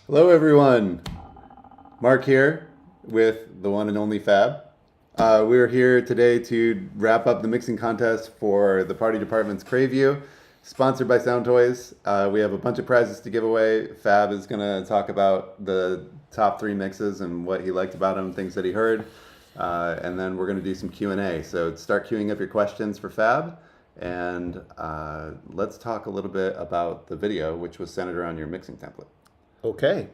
Hello, everyone. Mark here with the one and only Fab. We're here today to wrap up the mixing contest for the Party Department's Crave, sponsored by Soundtoys. We have a bunch of prizes to give away. Fab is going to talk about the top three mixes and what he liked about them, things that he heard, and then we're going to do some Q&A. So start queuing up your questions for Fab, and let's talk a little bit about the video, which was centered around your mixing template. Okay.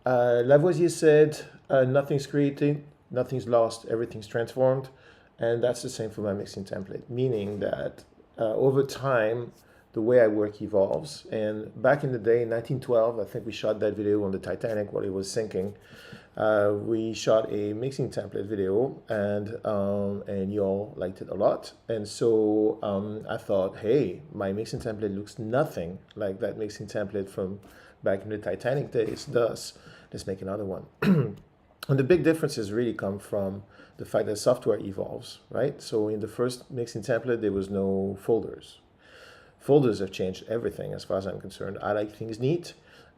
Lavoisier said, nothing's created, nothing's lost, everything's transformed. And that's the same for my mixing template, meaning that over time, the way I work evolves. And back in the day, in 1912, I think we shot that video on the Titanic while it was sinking. We shot a mixing template video, and you all liked it a lot. And so I thought, hey, my mixing template looks nothing like that mixing template from back in the Titanic days. Thus, let's make another one. And the big differences really come from the fact that software evolves, right? So in the first mixing template, there was no folders. Folders have changed everything as far as I'm concerned. I like things neat.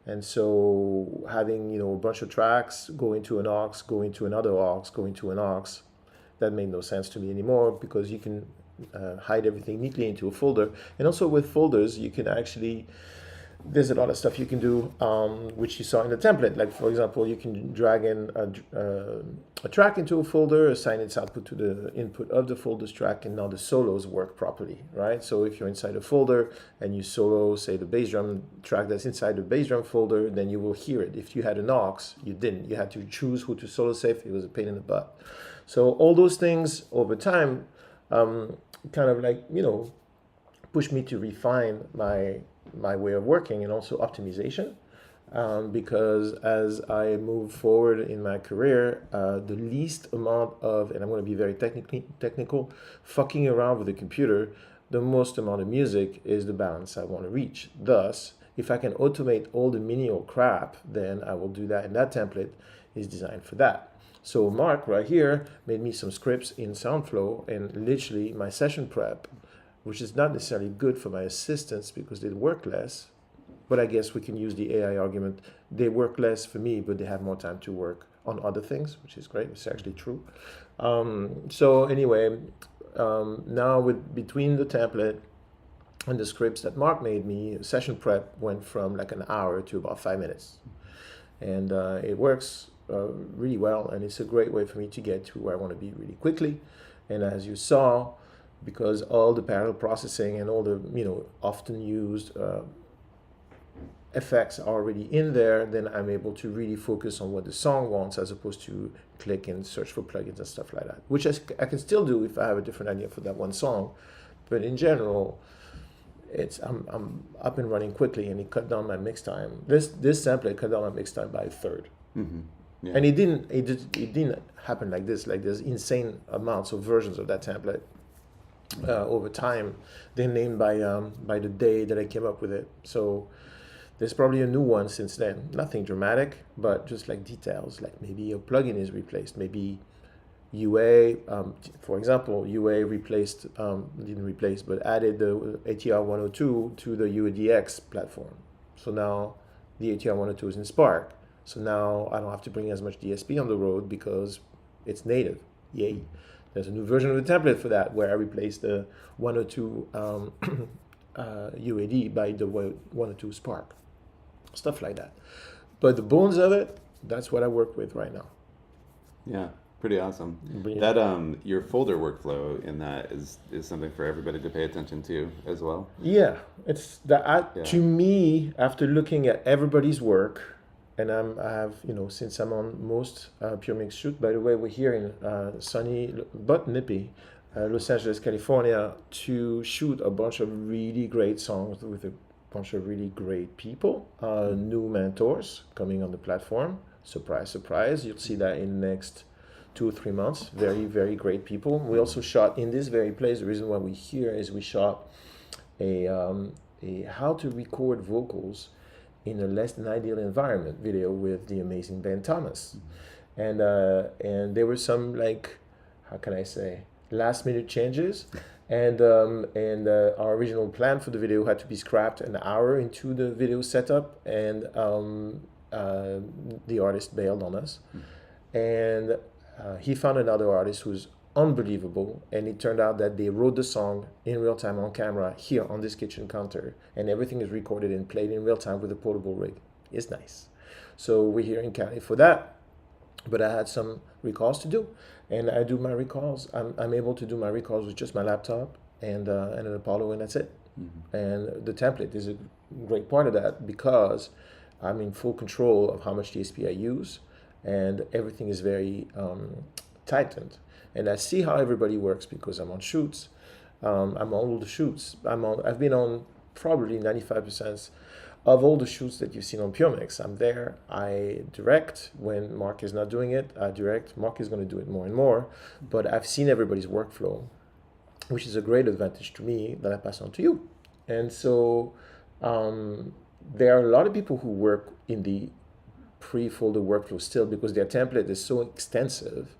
And so having, a bunch of tracks go into an aux, go into another aux, go into an aux, that made no sense to me anymore because you can hide everything neatly into a folder. And also with folders, you can actually, there's a lot of stuff you can do, which you saw in the template. Like, for example, you can drag in a track into a folder, assign its output to the input of the folder's track, and now the solos work properly, right? So if you're inside a folder and you solo, say, the bass drum track that's inside the bass drum folder, then you will hear it. If you had an aux, you didn't. You had to choose who to solo save. It was a pain in the butt. So all those things over time kind of push me to refine my way of working and also optimization. Because as I move forward in my career, the least amount of, and I'm going to be very technical, fucking around with the computer, the most amount of music is the balance I want to reach. Thus, if I can automate all the menial crap, then I will do that, and that template is designed for that. So Mark right here made me some scripts in SoundFlow, and literally my session prep, which is not necessarily good for my assistants because they work less, but I guess we can use the AI argument. They work less for me, but they have more time to work on other things, which is great. It's actually true. So anyway, now between the template and the scripts that Mark made me, session prep went from like an hour to about 5 minutes. And it works really well, and it's a great way for me to get to where I want to be really quickly. And as you saw, because all the parallel processing and all the often used effects are already in there, then I'm able to really focus on what the song wants as opposed to click and search for plugins and stuff like that, which I can still do if I have a different idea for that one song. But in general, I'm up and running quickly, and it cut down my mix time. This template cut down my mix time by a third. Mm-hmm. Yeah. And it didn't happen like this. Like, there's insane amounts of versions of that template over time. They're named by the day that I came up with it. So there's probably a new one since then. Nothing dramatic, but just like details, like maybe a plugin is replaced, maybe UA, for example, UA didn't replace, but added the ATR 102 to the UADX platform. So now the ATR 102 is in Spark. So now I don't have to bring as much DSP on the road because it's native. Yay. There's a new version of the template for that where I replaced the 102 UAD by the 102 Spark. Stuff like that. But the bones of it, that's what I work with right now. Yeah, pretty awesome. Brilliant. That your folder workflow in that is something for everybody to pay attention to as well. Yeah, it's that. Yeah. To me, after looking at everybody's work, and I have, since I'm on most Puremix shoot. By the way, we're here in sunny but nippy Los Angeles, California, to shoot a bunch of really great songs with a bunch of really great people, new mentors coming on the platform. Surprise, surprise! You'll see that in the next 2 or 3 months. Very, very great people. We also shot in this very place. The reason why we're here is we shot a how to record vocals in a less than ideal environment video with the amazing Ben Thomas. And there were some, like, how can I say, last minute changes And our original plan for the video had to be scrapped an hour into the video setup, and the artist bailed on us. And he found another artist who's unbelievable, and it turned out that they wrote the song in real time on camera here on this kitchen counter, and everything is recorded and played in real time with a portable rig. It's nice. So we're here in Cali for that, but I had some recalls to do, and I do my recalls. I'm able to do my recalls with just my laptop and an Apollo, and that's it. And the template is a great part of that because I'm in full control of how much DSP I use, and everything is very tightened. And I see how everybody works because I'm on shoots. I'm on all the shoots. I've been on probably 95% of all the shoots that you've seen on Puremix. I'm there. I direct when Mark is not doing it. I direct. Mark is going to do it more and more. But I've seen everybody's workflow, which is a great advantage to me that I pass on to you. And so there are a lot of people who work in the pre-folder workflow still because their template is so extensive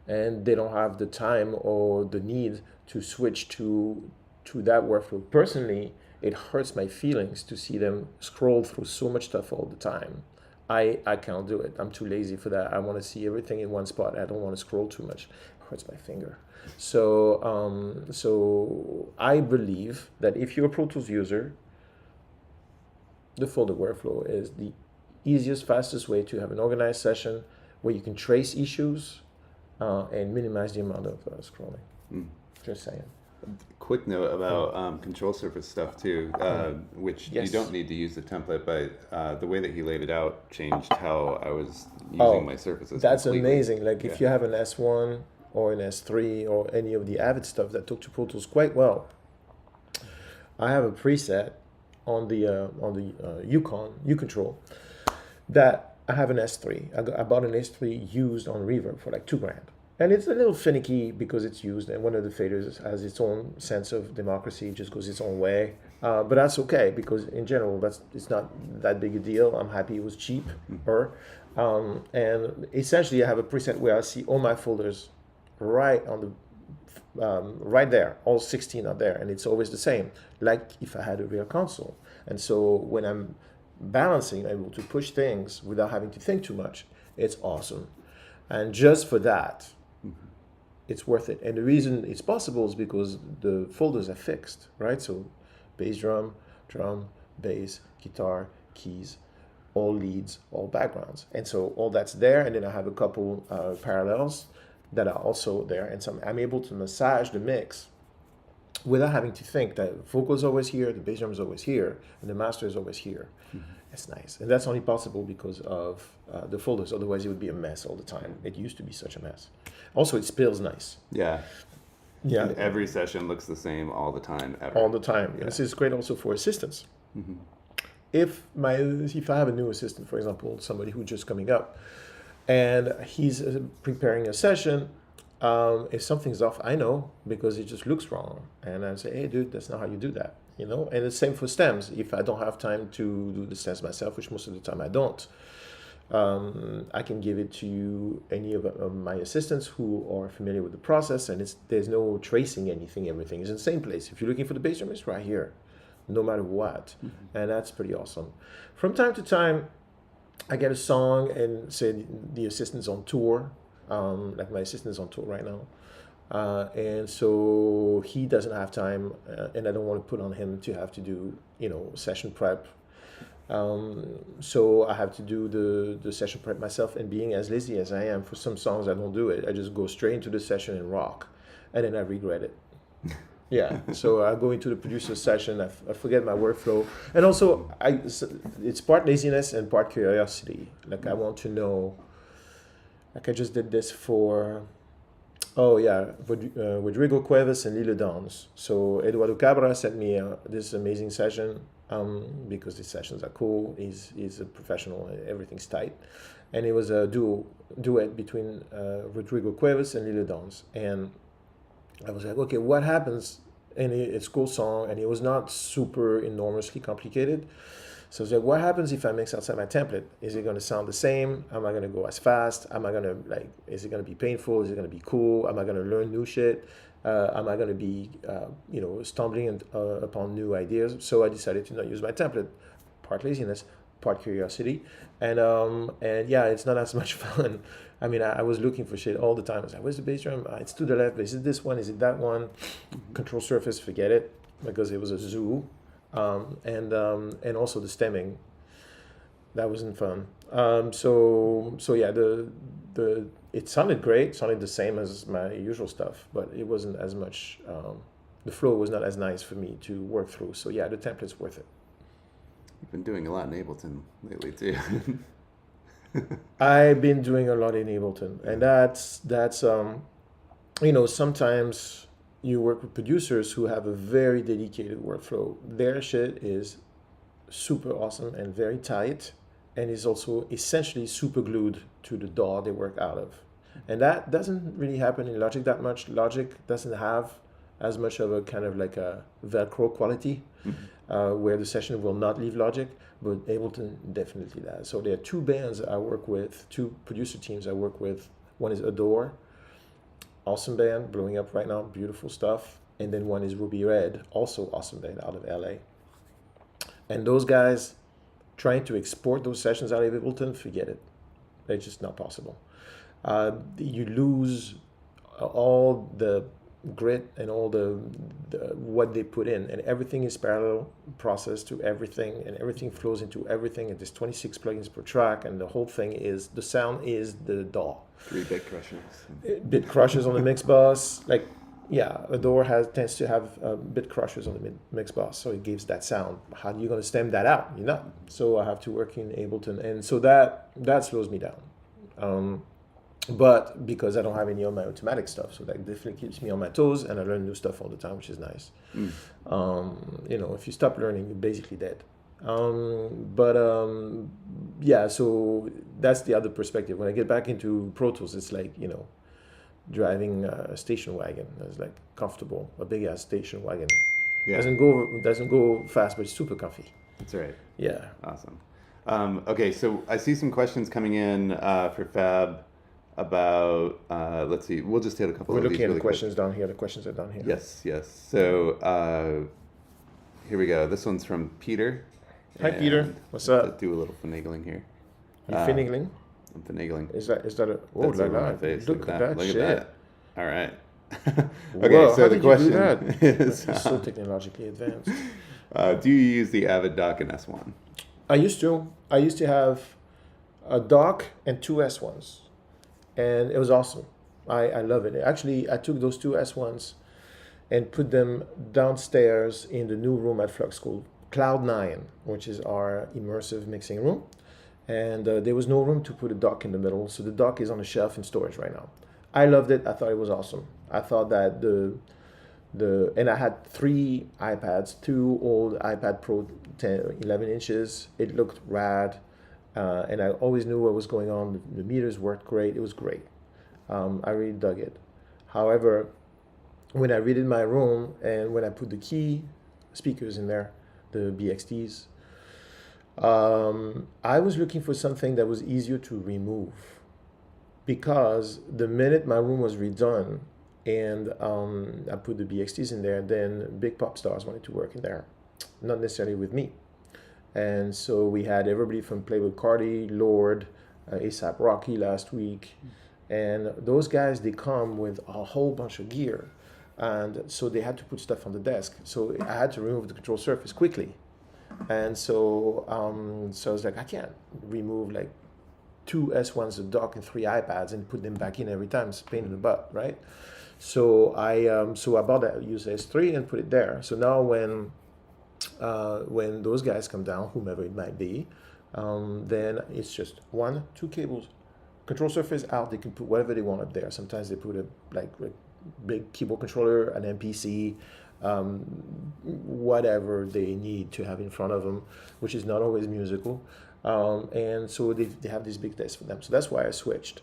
and they don't have the time or the need to switch to that workflow. Personally, it hurts my feelings to see them scroll through so much stuff all the time. I can't do it. I'm too lazy for that. I want to see everything in one spot. I don't want to scroll too much. It hurts my finger. So so I believe that if you're a Pro Tools user, the folder workflow is the easiest, fastest way to have an organized session where you can trace issues and minimize the amount of scrolling. Just saying. Quick note about control surface stuff too, which Yes. you don't need to use the template, but the way that he laid it out changed how I was using my surfaces. That's completely. amazing. Like if you have an S1 or an S3 or any of the Avid stuff that talk to Pro Tools quite well, I have a preset on the Yukon U-Control that I have an S3. I bought an S3 used on Reverb for like $2,000. And it's a little finicky because it's used, and one of the faders has its own sense of democracy, it just goes its own way. But that's okay because in general, it's not that big a deal. I'm happy it was cheaper. And essentially, I have a preset where I see all my folders right on the right there. All 16 are there, and it's always the same, like if I had a real console. And so when I'm balancing, I'm able to push things without having to think too much. It's awesome. And just for that, it's worth it. And the reason it's possible is because the folders are fixed, right? So bass drum, bass, guitar, keys, all leads, all backgrounds. And so all that's there. And then I have a couple parallels that are also there. And so I'm able to massage the mix without having to think that vocal is always here, the bass drum is always here, and the master is always here. It's nice. And that's only possible because of the folders. Otherwise, it would be a mess all the time. It used to be such a mess. Also, it spills nice. Yeah. Yeah. And every session looks the same all the time, ever. All the time. Yeah. This is great also for assistants. If I have a new assistant, for example, somebody who's just coming up, and he's preparing a session, if something's off, I know because it just looks wrong. And I say, hey, dude, that's not how you do that. You know, and the same for stems. If I don't have time to do the stems myself, which most of the time I don't, I can give it to any of my assistants who are familiar with the process, and there's no tracing anything. Everything is in the same place. If you're looking for the bass drum, it's right here, no matter what, and that's pretty awesome. From time to time, I get a song and say the assistant's on tour, like my assistant is on tour right now. And so he doesn't have time, and I don't want to put on him to have to do, session prep. So I have to do the session prep myself, and being as lazy as I am, for some songs I don't do it. I just go straight into the session and rock, and then I regret it. Yeah, so I go into the producer session, I forget my workflow, and also it's part laziness and part curiosity. Like I want to know, like I just did this for... Rodrigo Cuevas and Lila Downs. So Eduardo Cabra sent me this amazing session because these sessions are cool. He's a professional, everything's tight. And it was a duet between Rodrigo Cuevas and Lila Downs. And I was like, okay, what happens? And it's a cool song, and it was not super enormously complicated. So I was like, what happens if I mix outside my template? Is it going to sound the same? Am I going to go as fast? Am I going to, is it going to be painful? Is it going to be cool? Am I going to learn new shit? Am I going to be, stumbling upon new ideas? So I decided to not use my template. Part laziness, part curiosity, and yeah, it's not as much fun. I mean, I was looking for shit all the time. I was like, "Where's the bass drum? It's to the left. But is it this one? Is it that one?" Control surface, forget it, because it was a zoo, and also the stemming. That wasn't fun. So yeah, the it sounded great, sounded the same as my usual stuff, but it wasn't as much. The flow was not as nice for me to work through. So yeah, the template's worth it. You've been doing a lot in Ableton lately too. I've been doing a lot in Ableton, and that's sometimes you work with producers who have a very dedicated workflow. Their shit is super awesome and very tight, and is also essentially super glued to the DAW they work out of. And that doesn't really happen in Logic that much. Logic doesn't have as much of a kind of like a Velcro quality, where the session will not leave Logic, but Ableton definitely does. So there are two bands I work with, two producer teams I work with. One is Adore, awesome band, blowing up right now, beautiful stuff. And then one is Ruby Red, also awesome band out of LA. And those guys, trying to export those sessions out of Ableton, forget it. It's just not possible. You lose all the grit and all the what they put in, and everything is parallel process to everything, and everything flows into everything, and there's 26 plugins per track, and the whole thing is, the sound is the DAW. 3 bit crushers. Bit crushers on the mix bus, like, yeah, Adore tends to have bit crushers on the mix bus, so it gives that sound. How are you going to stem that out? You're not. So I have to work in Ableton, and so that slows me down. But because I don't have any of my automatic stuff, so that definitely keeps me on my toes, and I learn new stuff all the time, which is nice. If you stop learning, you're basically dead. Yeah, so that's the other perspective. When I get back into Pro Tools, it's like, driving a station wagon. It's like comfortable, a big ass station wagon. Yeah. Doesn't go fast, but it's super comfy. That's right. Yeah. Awesome. Okay, so I see some questions coming in for Fab about, let's see, we'll just hit a couple We're of these looking at really the questions down here. The questions are down here. Yes. So here we go. This one's from Peter. Hi, Peter. What's up? Do a little finagling here. You finagling? I'm finagling. Is that a? Oh, That's over my look face. at that Look shit. at that. All right. Okay, Whoa, so how the did question you do that? is, It's so technologically advanced. do you use the Avid dock in S1? I used to have a dock and two S1s, and it was awesome. I love it. Actually, I took those two S1s and put them downstairs in the new room at Flux School, Cloud 9, which is our immersive mixing room. And there was no room to put a dock in the middle, so the dock is on a shelf in storage right now. I loved it. I thought it was awesome. I thought that and I had 3 iPads, 2 old iPad Pro 11 inches. It looked rad, and I always knew what was going on. The meters worked great. It was great. I really dug it. However, when I redid my room and when I put the key speakers in there, the BXTs, I was looking for something that was easier to remove, because the minute my room was redone and I put the BXTs in there, then big pop stars wanted to work in there, not necessarily with me. And so we had everybody from Playboy Cardi, Lord, ASAP Rocky last week, and those guys, they come with a whole bunch of gear, and so they had to put stuff on the desk. So I had to remove the control surface quickly. And so I was like, I can't remove like 2 S1s, a dock, and 3 iPads and put them back in every time. It's a pain in the butt, right? So I bought that used S3 and put it there. So now when those guys come down, whomever it might be, then it's just 1, 2 cables, control surface out. They can put whatever they want up there. Sometimes they put a big keyboard controller, an MPC, whatever they need to have in front of them, which is not always musical. And so they have this big desk for them. So that's why I switched.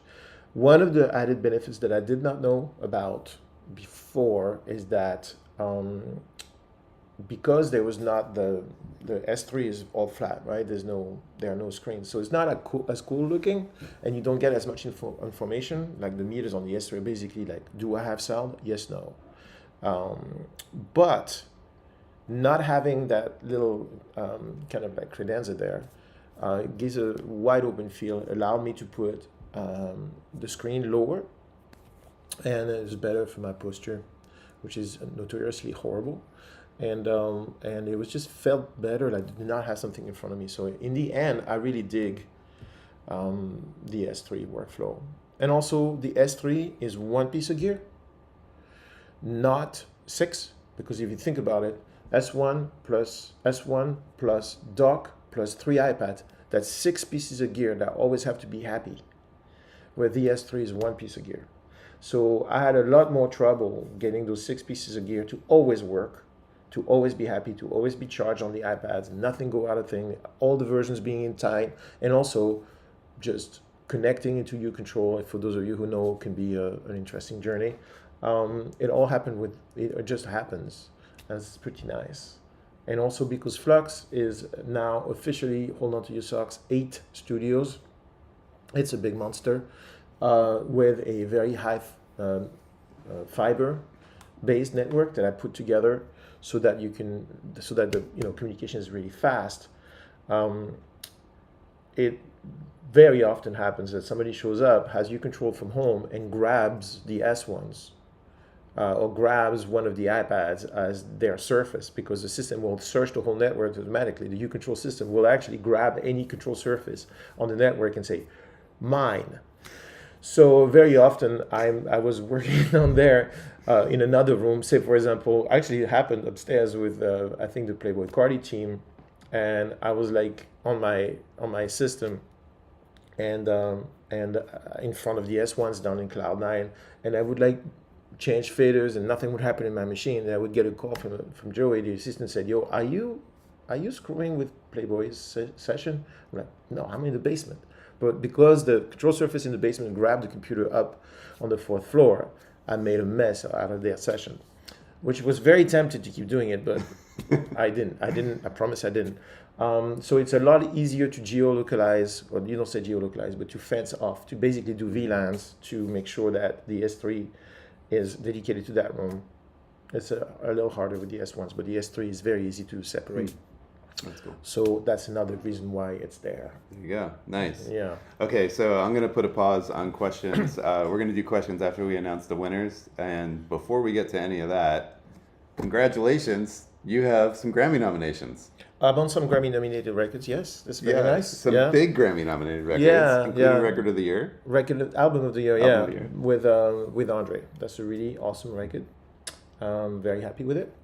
One of the added benefits that I did not know about before is that because there was not the S3 is all flat, right? There are no screens, so it's not as cool looking, and you don't get as much information. Like the meters on the S3 are basically like, do I have sound? Yes, no. But not having that little kind of like credenza there gives a wide open feel, allowed me to put the screen lower, and it's better for my posture, which is notoriously horrible. And it was just felt better, like I did not have something in front of me. So in the end, I really dig the S3 workflow. And also the S3 is one piece of gear, not six, because if you think about it, S1 plus dock plus 3 iPads, that's 6 pieces of gear that always have to be happy, where the S3 is one piece of gear. So I had a lot more trouble getting those 6 pieces of gear to always work, to always be happy, to always be charged on the iPads, nothing go out of thing, all the versions being in time, and also just connecting into uControl. For those of you who know, can be an interesting journey. It all happened with, it just happens. That's pretty nice. And also because Flux is now officially, hold on to your socks, 8 studios. It's a big monster with a very high fiber based network that I put together so that the communication is really fast. It very often happens that somebody shows up, has uControl from home, and grabs the S1s. Or grabs one of the iPads as their surface, because the system will search the whole network automatically. The uControl system will actually grab any control surface on the network and say, mine. So very often I was working on there in another room. Say, for example, actually it happened upstairs with, I think, the Playboy Cardi team. And I was like on my system and in front of the S1s down in Cloud9. And I would like change faders and nothing would happen in my machine. And I would get a call from Joey, the assistant, said, yo, are you screwing with Playboy's session? I'm like, no, I'm in the basement. But because the control surface in the basement grabbed the computer up on the 4th floor, I made a mess out of their session, which was very tempted to keep doing it, but I didn't. I promise I didn't. So it's a lot easier to geolocalize, or you don't say geolocalize, but to fence off, to basically do VLANs to make sure that the S3 is dedicated to that room. It's a little harder with the S1s, but the S3 is very easy to separate. That's cool. So that's another reason why it's there. There you go. Nice. Yeah. Okay, so I'm going to put a pause on questions. We're going to do questions after we announce the winners. And before we get to any of that, congratulations. You have some Grammy nominations. I'm on some Grammy-nominated records, yes. That's very nice. Some big Grammy-nominated records, including Record of the Year. Album of the Year, Album of the Year. With Andre. That's a really awesome record. Very happy with it.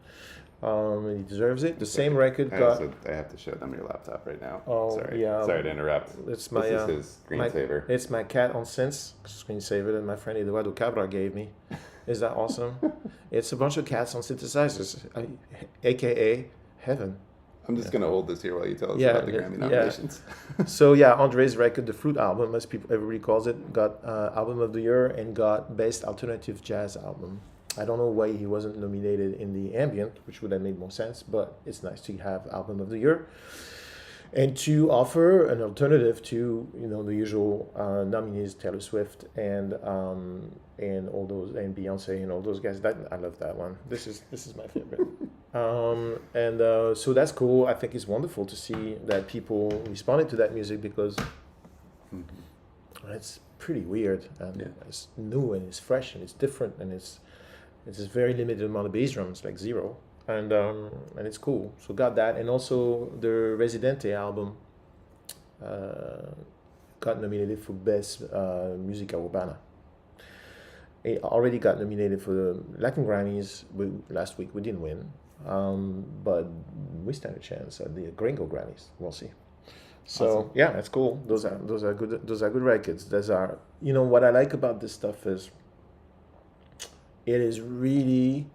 He deserves it. The same record got... I have to show them your laptop right now. Oh, sorry. yeah. Sorry to interrupt. This is his screensaver. It's my Cat on Sense screensaver that my friend Eduardo Cabra gave me. Is that awesome? It's a bunch of cats on synthesizers, aka heaven. I'm just going to hold this here while you tell us about the Grammy nominations. So Andre's record, the Fruit album, as everybody calls it, got Album of the Year and got Best Alternative Jazz Album. I don't know why he wasn't nominated in the ambient, which would have made more sense, but it's nice to have Album of the Year and to offer an alternative to the usual nominees, Taylor Swift and all those, and Beyonce and all those guys. I love that one. This is my favorite. So that's cool. I think it's wonderful to see that people responded to that music, because it's pretty weird and it's new and it's fresh and it's different and it's a very limited amount of bass drums, like 0, and it's cool. So got that, and also the Residente album got nominated for Best Musica Urbana. It already got nominated for the Latin Grammys last week. We didn't win, but we stand a chance at the Gringo Grammys. We'll see. So awesome. Yeah, that's cool. Those are good. Those are good records. What I like about this stuff is it is really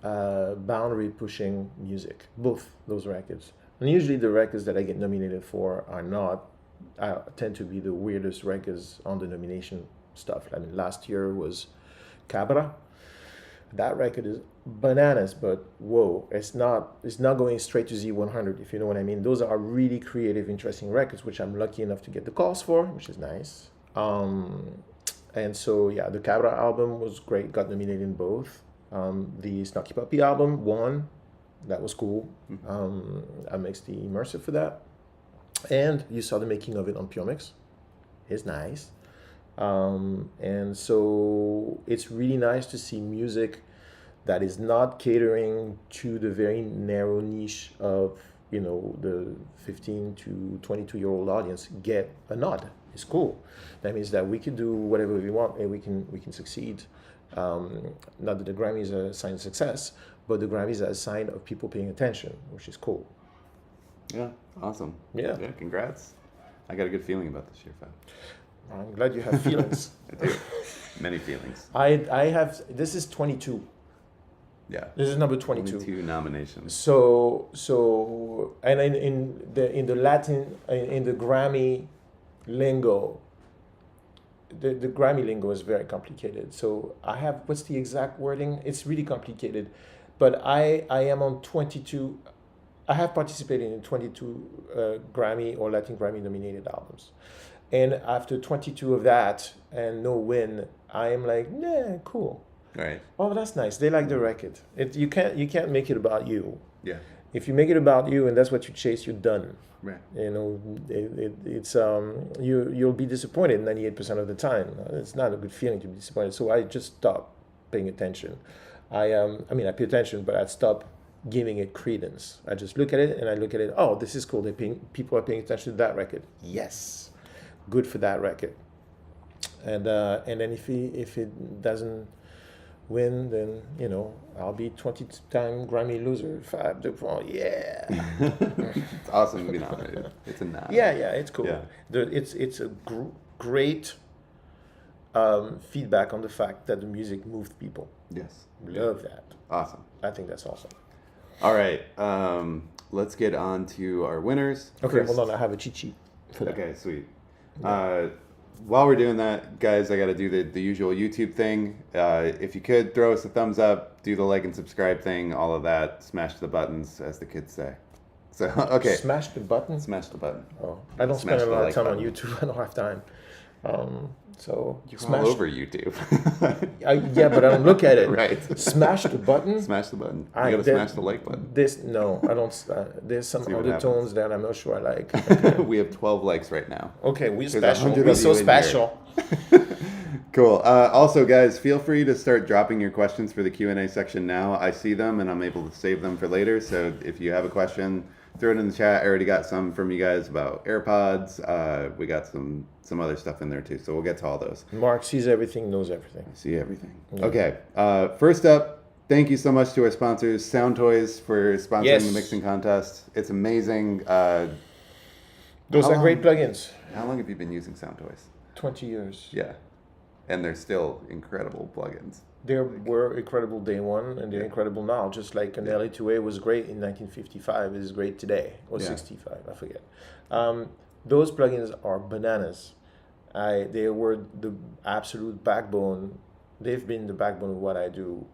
boundary pushing music. Both those records, and usually the records that I get nominated for tend to be the weirdest records on the nomination stuff. I mean, last year was Cabra. That record is bananas, but whoa, it's not going straight to Z100, if you know what I mean. Those are really creative, interesting records, which I'm lucky enough to get the calls for, which is nice. And so the Cabra album was great, got nominated in both. The Snarky Puppy album won. That was cool. I mixed the immersive for that. And you saw the making of it on Puremix. It's nice. And so it's really nice to see music that is not catering to the very narrow niche of, you know, the 15 to 22-year-old audience get a nod. It's cool. That means that we can do whatever we want and we can succeed. Not that the Grammy is a sign of success, but the Grammy is a sign of people paying attention, which is cool. Yeah, awesome. Yeah. Yeah, congrats. I got a good feeling about this year, Fab. I'm glad you have feelings. I do. Many feelings. I have, this is 22. Yeah. This is number 22. 22 nominations. So and in the Latin, in the Grammy lingo, the Grammy lingo is very complicated. So I have, what's the exact wording? It's really complicated, but I am on 22. I have participated in 22 Grammy or Latin Grammy nominated albums. And after 22 of that and no win, I am like, nah, cool. Right. Oh, that's nice. They like the record. You can't make it about you. Yeah. If you make it about you and that's what you chase, you're done. Right. You know, it's you'll be disappointed 98% of the time. It's not a good feeling to be disappointed. So I just stopped paying attention. I pay attention, but I stopped giving it credence. I just look at it and I look at it. Oh, this is cool. People are paying attention to that record. Yes, good for that record. And then if it doesn't win, then, you know, I'll be 20-time Grammy loser. Fab Dupont, yeah. It's awesome to be nominated. It's a nod. Yeah, it's cool. Yeah. It's a great feedback on the fact that the music moved people. Yes. Love that. Awesome. I think that's awesome. All right. Let's get on to our winners. Okay, First. hold on. I have a cheat sheet for that. Okay, sweet. While we're doing that, guys, I got to do the usual YouTube thing. If you could throw us a thumbs up, do the like and subscribe thing, all of that. Smash the buttons, as the kids say. So, okay. Smash the button? Smash the button. Oh, I don't Smash spend a the lot of like time button. on YouTube. I don't have time. So You're smash. all over YouTube. Yeah, but I don't look at it. Right. Smash the button. Smash the button. You I- got to that- smash the like button. No, I don't. There's some See what undertones that I'm not sure I like. We have 12 likes right now. Okay, we're There's special. 100 We're of so you in here. special. Cool. Also, guys, feel free to start dropping your questions for the Q&A section now. I see them, and I'm able to save them for later. So if you have a question, throw it in the chat. I already got some from you guys about AirPods. We got some other stuff in there, too. So we'll get to all those. Mark sees everything, knows everything. See everything. Yeah. Okay. First up, thank you so much to our sponsors, Soundtoys, for sponsoring Yes. the mixing contest. It's amazing. Those How are great long- plugins. How long have you been using Soundtoys? 20 years. Yeah. And they're still incredible plugins. They were incredible day one, and they're incredible now. Just like an LA2A was great in 1955, it is great today, or Yeah. 65, I forget. Those plugins are bananas. They were the absolute backbone. They've been the backbone of what I do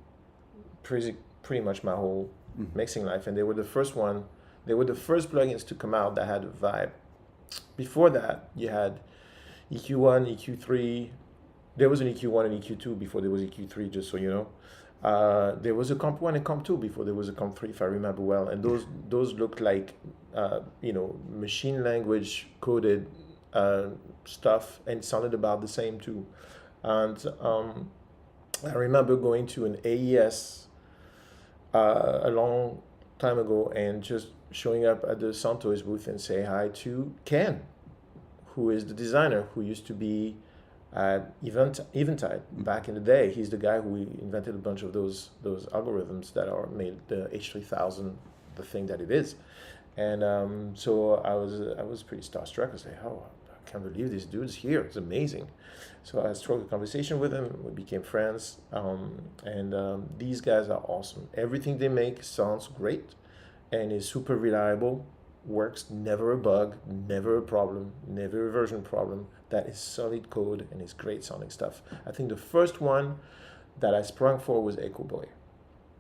pretty much my whole mixing life. And they were the first one. They were the first plugins to come out that had a vibe. Before that, you had EQ1, EQ3. There was an EQ1 and EQ2 before there was EQ3, just so you know. There was a Comp 1 and Comp 2 before there was a Comp 3, if I remember well. And those looked like, machine language coded stuff, and it sounded about the same too. And I remember going to an AES a long time ago and just showing up at the Soundtoys booth and say hi to Ken, who is the designer who used to be at Eventide back in the day. He's the guy who invented a bunch of those algorithms that are made the H3000 the thing that it is. And so I was pretty starstruck. I was like, oh, I can't believe this dude's here. It's amazing. So I struck a conversation with him. We became friends. These guys are awesome. Everything they make sounds great and is super reliable. Works, never a bug, never a problem, never a version problem. That is solid code and it's great sounding stuff. I think the first one that I sprung for was Echo Boy.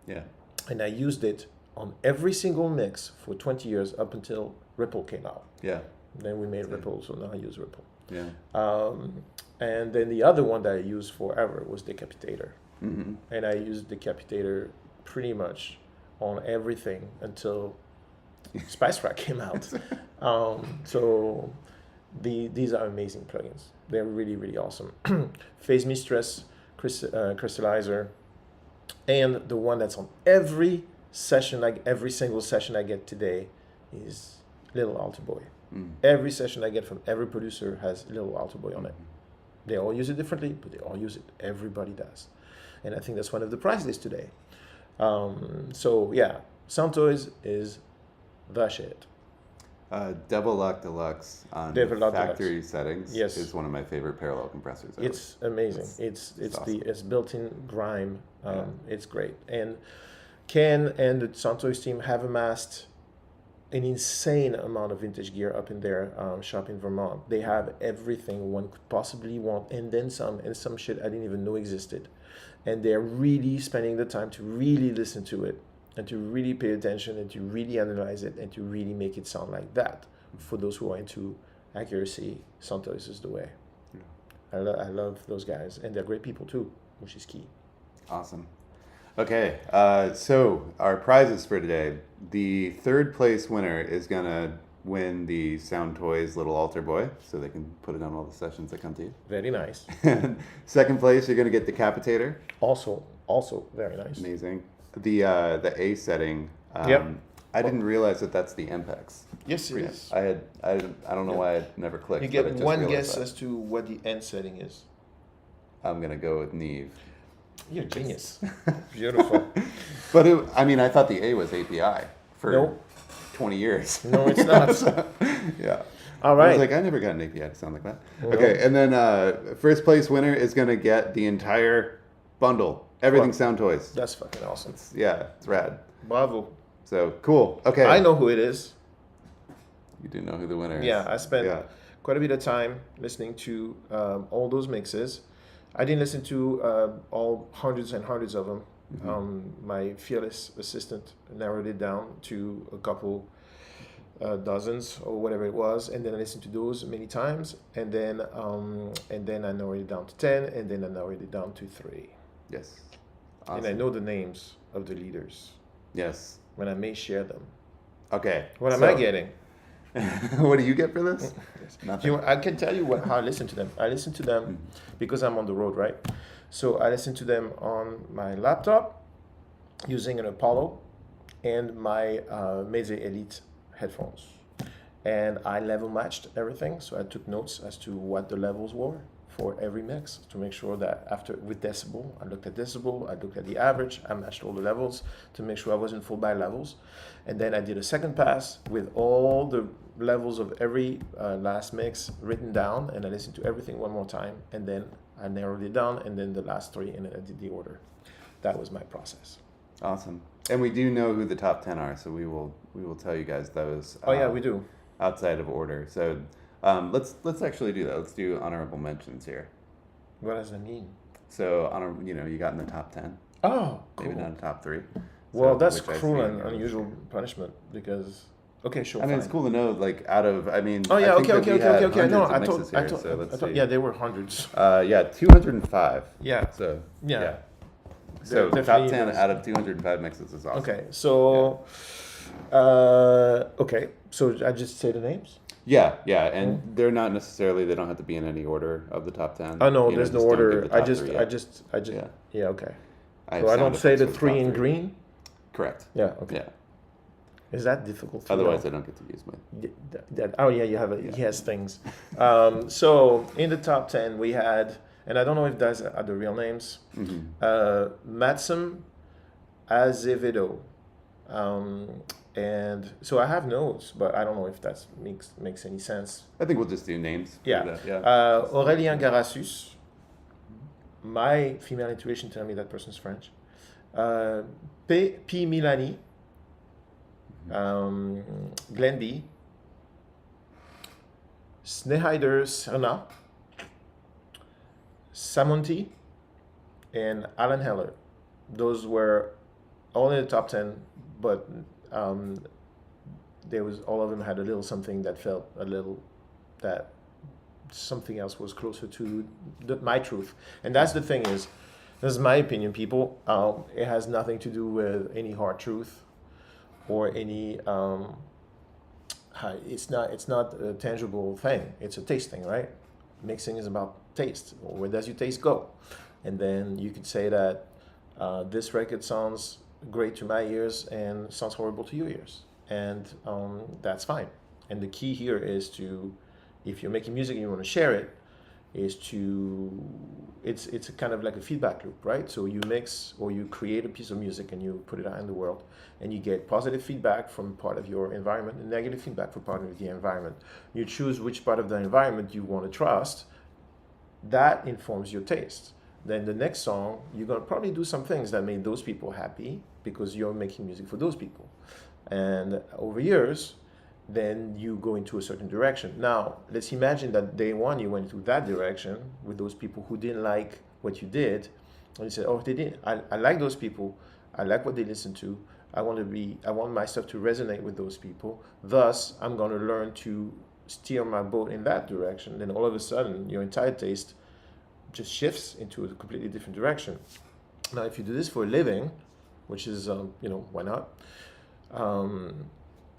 Yeah. And I used it on every single mix for 20 years up until Ripple came out. Yeah. Then we made Ripple, so now I use Ripple. Yeah. And then the other one that I used forever was Decapitator. and I used Decapitator pretty much on everything until Spice Rack came out. So these are amazing plugins. They're really, really awesome. Phase Mistress, Crystallizer, and the one that's on every session, like every single session I get today, is Little Altar Boy. Every session I get from every producer has Little Altar Boy on it. They all use it differently, but they all use it. Everybody does. And I think that's one of the price lists today. So yeah, Soundtoys is the shit. Double Lock Deluxe on Double Lock factory Deluxe. settings Yes. is one of my favorite parallel compressors ever. It's amazing. It's awesome. it's built-in grime. It's great. And Ken and the Soundtoys team have amassed an insane amount of vintage gear up in their shop in Vermont. They have everything one could possibly want, and then some, and some shit I didn't even know existed. And they're really spending the time to really listen to it, and to really pay attention, and to really analyze it, and to really make it sound like that. For those who are into accuracy, Soundtoys is the way. I love those guys, and they're great people too, which is key. Awesome. Okay, so our prizes for today. The third place winner is going to win the Soundtoys Little Altar Boy, so they can put it on all the sessions that come to you. Very nice. Second place, you're going to get Decapitator. Also very nice. Amazing. The A setting. Yep. I didn't realize that that's the MPEX. Yes, it is. I don't know why it never clicked. You but I get just one realized guess that. as to what the end setting is. I'm going to go with Neve. You're a genius. Beautiful. But I thought the A was API for Nope. 20 years. No, it's not. Yeah. All I right. was like, I never got an API to sound like that. No. Okay, and then first place winner is going to get the entire bundle. Everything Soundtoys. That's fucking awesome. Yeah, it's rad. Bravo. So, cool. Okay. I know who it is. You do know who the winner is. Yeah, I spent Yeah. quite a bit of time listening to all those mixes. I didn't listen to all hundreds and hundreds of them. My fearless assistant narrowed it down to a couple dozens or whatever it was, and then I listened to those many times, and then I narrowed it down to 10, and then I narrowed it down to 3. Yes. And I Awesome. know the names of the leaders, Yes. when I may share them. Okay. What am so- I getting? What do you get for this? Do Nothing. I can tell you how I listen to them. I listen to them because I'm on the road, right? So I listen to them on my laptop using an Apollo and my Meze Elite headphones. And I level matched everything. So I took notes as to what the levels were for every mix to make sure that with decibel, I looked at decibel, I looked at the average, I matched all the levels to make sure I wasn't full by levels. And then I did a second pass with all the levels of every last mix written down, and I listened to everything one more time, and then I narrowed it down, and then the last 3, and then I did the order. That was my process. Awesome. And we do know who the top 10 are, so we will tell you guys those. Oh yeah, we do. Outside of order. So let's actually do that. Let's do honorable mentions here. What does that mean? So you got in the top 10. Oh, cool. Maybe not top 3. Well, So, that's which I cruel see and in your unusual list. punishment because. Okay, sure. I mean, fine. it's cool to know, like, out of, I mean, Oh yeah, I think okay. that we had No, hundreds of I mixes thought, here, so let's see. yeah, there were hundreds. Yeah, 205. Yeah. So, Yeah. So, There top definitely 10 is. out of 205 mixes is awesome. Okay, so, okay, so I just say the names. Yeah, and they're not necessarily, they don't have to be in any order of the top 10. Oh no, You know, there's no just don't give order. the I top just, 3 I yet. just, Yeah. yeah. Okay. have So I don't sound say the effects for 3 top in 3. green. Correct. Yeah. Okay. Yeah. Is that difficult? For Otherwise, you? I don't get to use my. Oh yeah, you have it. He has things. So in the top 10 we had, and I don't know if those are the real names. Matsum Azevedo, and so I have notes, but I don't know if that makes any sense. I think we'll just do names. for Yeah. that, yeah. Aurélien Garassus. My female intuition tell me that person's French. P. Milani. Glenn B. Sneheider Serna. Samonti. And Alan Heller. Those were all in the top 10, but there was, all of them had a little something that felt a little, that something else was closer to my truth. And that's the thing is, This is my opinion, people. It has nothing to do with any hard truth or any. It's not a tangible thing. It's a taste thing, right? Mixing is about taste. Where does your taste go? And then you could say that this record sounds great to my ears and sounds horrible to your ears, and that's fine. And the key here is to, if you're making music and you want to share it, is to it's a kind of like a feedback loop, right? So you mix or you create a piece of music and you put it out in the world, and you get positive feedback from part of your environment and negative feedback from part of the environment. You choose which part of the environment you want to trust. That informs your taste. Then the next song, you're gonna probably do some things that made those people happy because you're making music for those people. And over years, then you go into a certain direction. Now, let's imagine that day one you went into that direction with those people who didn't like what you did, and you said, "Oh, they didn't. I like those people. I like what they listen to. I want my stuff to resonate with those people. Thus, I'm going to learn to steer my boat in that direction." Then all of a sudden, your entire taste just shifts into a completely different direction. Now, if you do this for a living, which is, why not?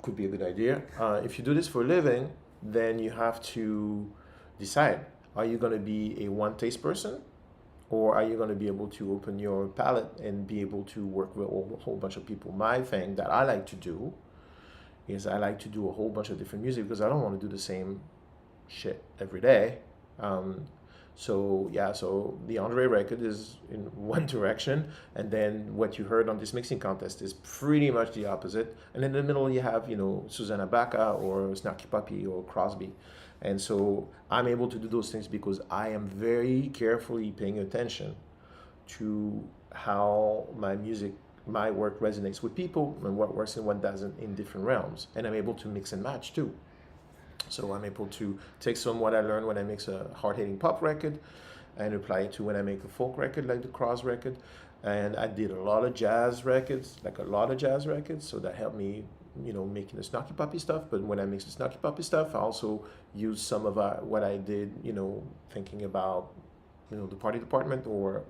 Could be a good idea. If you do this for a living, then you have to decide, are you going to be a one taste person, or are you going to be able to open your palette and be able to work with a whole bunch of people? My thing that I like to do is I like to do a whole bunch of different music because I don't want to do the same shit every day. So the Andre record is in one direction, and then what you heard on this mixing contest is pretty much the opposite. And in the middle you have, Susanna Baca or Snarky Puppy or Crosby. And so I'm able to do those things because I am very carefully paying attention to how my work resonates with people and what works and what doesn't in different realms. And I'm able to mix and match too. So I'm able to take some what I learned when I mix a hard-hitting pop record and apply it to when I make a folk record like the Cross record. And I did a lot of jazz records, so that helped me, making the Snarky Puppy stuff. But when I mix the Snarky Puppy stuff, I also use some of what I did, thinking about, the Party Department or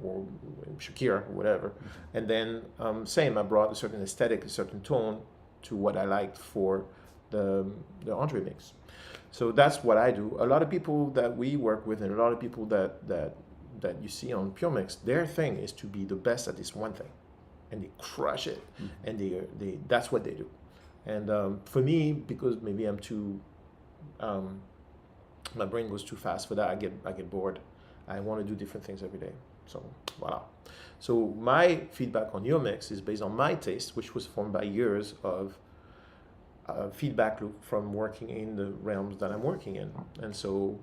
Shakira or whatever. And then same, I brought a certain aesthetic, a certain tone to what I liked for the Andre mix. So that's what I do. A lot of people that we work with and a lot of people that you see on Puremix, their thing is to be the best at this one thing, and they crush it, and they that's what they do. And for me, because maybe I'm too, my brain goes too fast for that. I get bored. I want to do different things every day. So voila. So my feedback on your mix is based on my taste, which was formed by years of feedback loop from working in the realms that I'm working in. And so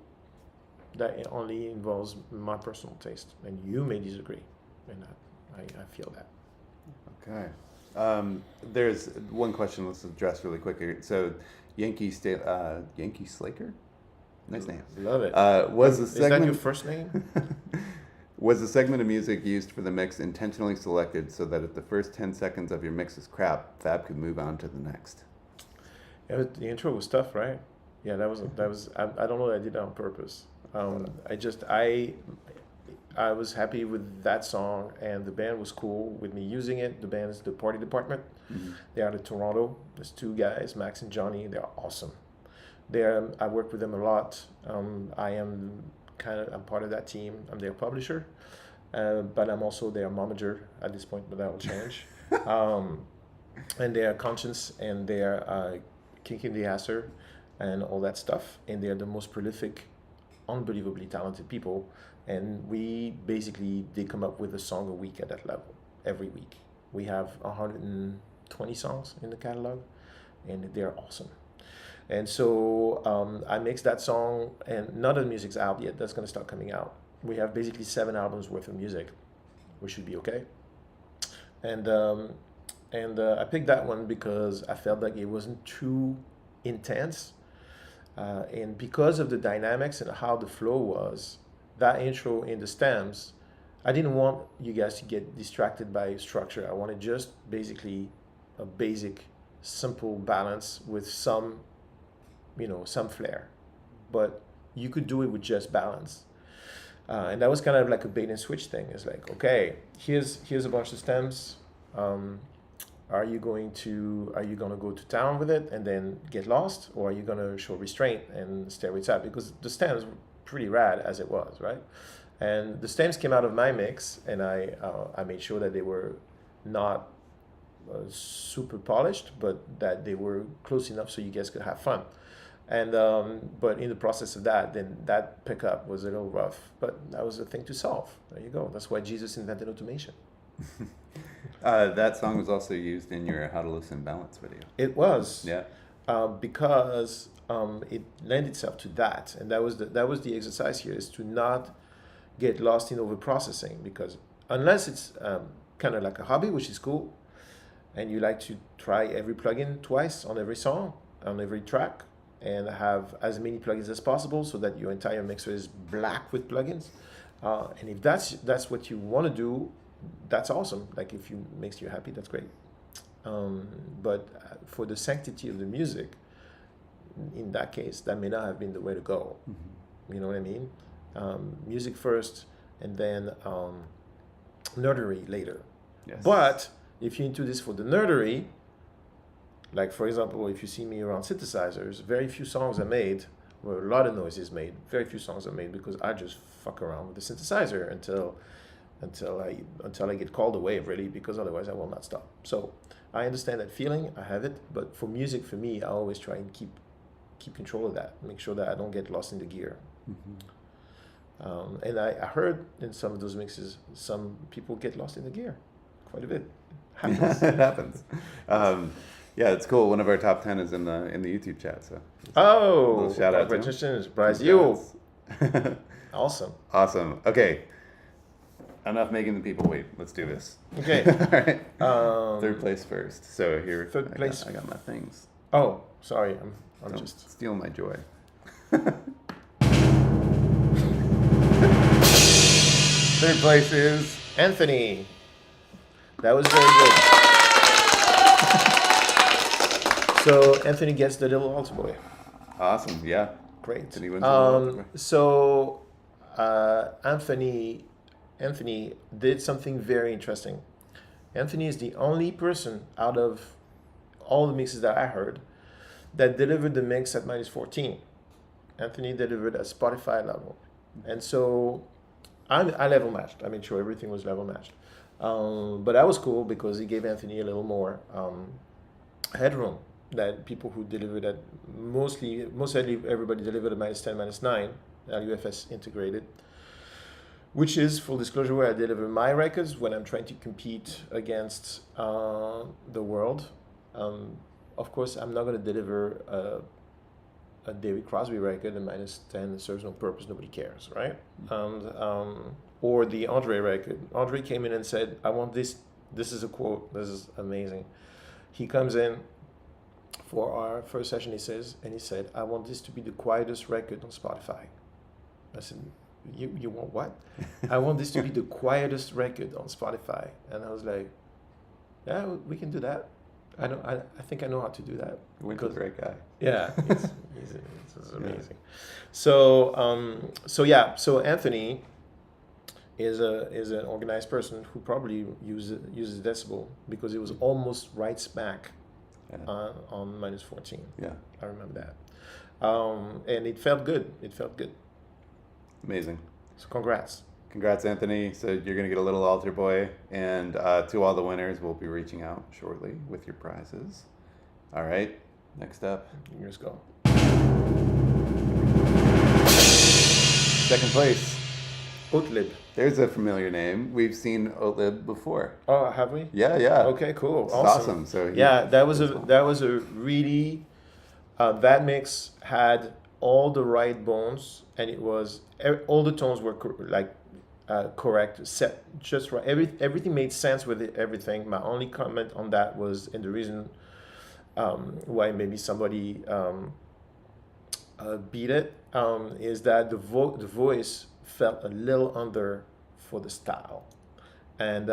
that only involves my personal taste, and you may disagree, and I feel that. Okay. There's one question let's address really quickly. So Yankee Slaker? Nice name. Love it. Is that your first name? Was the segment of music used for the mix intentionally selected so that if the first 10 seconds of your mix is crap, Fab could move on to the next? Yeah, the intro was tough, right? Yeah, that was. I don't know that I did that on purpose. I was happy with that song, and the band was cool with me using it. The band is the Party Department. Mm-hmm. They are out of Toronto. There's two guys, Max and Johnny. They're awesome. I work with them a lot. I'm part of that team. I'm their publisher, but I'm also their momager at this point. But that will change. And they are conscious, and they are kicking the asser and all that stuff, and they're the most prolific, unbelievably talented people. And they come up with a song a week at that level every week. We have 120 songs in the catalog, and they're awesome. And so I mixed that song, and none of the music's out yet. That's going to start coming out. We have basically 7 albums worth of music. We should be okay. And I picked that one because I felt like it wasn't too intense. And because of the dynamics and how the flow was, that intro in the stems, I didn't want you guys to get distracted by structure. I wanted just basically a basic, simple balance with some flair. But you could do it with just balance. And that was kind of like a bait and switch thing. It's like, okay, here's a bunch of stems. Are you gonna go to town with it and then get lost, or are you gonna show restraint and stay with that? Because the stems were pretty rad as it was, right? And the stems came out of my mix, and I made sure that they were not super polished, but that they were close enough so you guys could have fun. And but in the process of that, then that pickup was a little rough, but that was a thing to solve. There you go. That's why Jesus invented automation. That song was also used in your How to Listen Balance video. It was. Yeah. Because it lent itself to that, and that was the exercise here, is to not get lost in over processing, because unless it's kind of like a hobby, which is cool, and you like to try every plugin twice on every song, on every track, and have as many plugins as possible so that your entire mixer is black with plugins. And if that's what you want to do, that's awesome. Like if you makes you happy, that's great. But for the sanctity of the music, in that case, that may not have been the way to go. Mm-hmm. You know what I mean? Music first, and then nerdery later. Yes. But if you're into this for the nerdery, like for example, if you see me around synthesizers, very few songs are made, or a lot of noise is made. Very few songs are made because I just fuck around with the synthesizer until I get called away, really, because otherwise I will not stop. So I understand that feeling, I have it, but for music, for me, I always try and keep control of that, make sure that I don't get lost in the gear. Mm-hmm. And I heard in some of those mixes, some people get lost in the gear quite a bit. Happens. It happens. Yeah, it's cool. One of our top 10 is in the YouTube chat. So shout out to him. Surprise you. Awesome. Awesome. Okay. Enough making the people wait. Let's do this. Okay. All right. Third place first. So here. Third place. I got my things. Oh, sorry. I'm Don't just steal my joy. Third place is Anthony. That was very good. So Anthony gets the little altar boy. awesome. Yeah. Great. And he wins the altar boy. So Anthony did something very interesting. Anthony is the only person out of all the mixes that I heard that delivered the mix at -14. Anthony delivered at Spotify level. And so I level matched. I made sure everything was level matched. But that was cool because it gave Anthony a little more headroom that people who delivered at mostly everybody delivered at -10, -9, LUFS integrated, which is, full disclosure, where I deliver my records when I'm trying to compete against the world. Of course, I'm not going to deliver a David Crosby record at -10. It serves no purpose. Nobody cares, right? Or the Andre record. Andre came in and said, I want this. This is a quote. This is amazing. He comes in for our first session, he said, I want this to be the quietest record on Spotify. I said, you want what? I want this to be the quietest record on Spotify. And I was like, yeah, we can do that. I think I know how to do that. Win's a great guy. Yeah, it's amazing. Yeah. So Anthony is an organized person who probably uses decibel because it was almost right smack on -14. Yeah, I remember that. And it felt good. Amazing. So congrats, Anthony. So you're going to get a little altar boy, and to all the winners, we'll be reaching out shortly with your prizes. All right, next up. Let's go. Second place. Oatlib. There's a familiar name. We've seen Oatlib before. Oh, have we? Yeah. Okay, cool. It's awesome. So that was a really that mix had all the right bones, and it was all the tones were correct, set just right. Everything made sense with it. Everything. My only comment on that was, and the reason why maybe somebody beat it is that the voice felt a little under for the style. And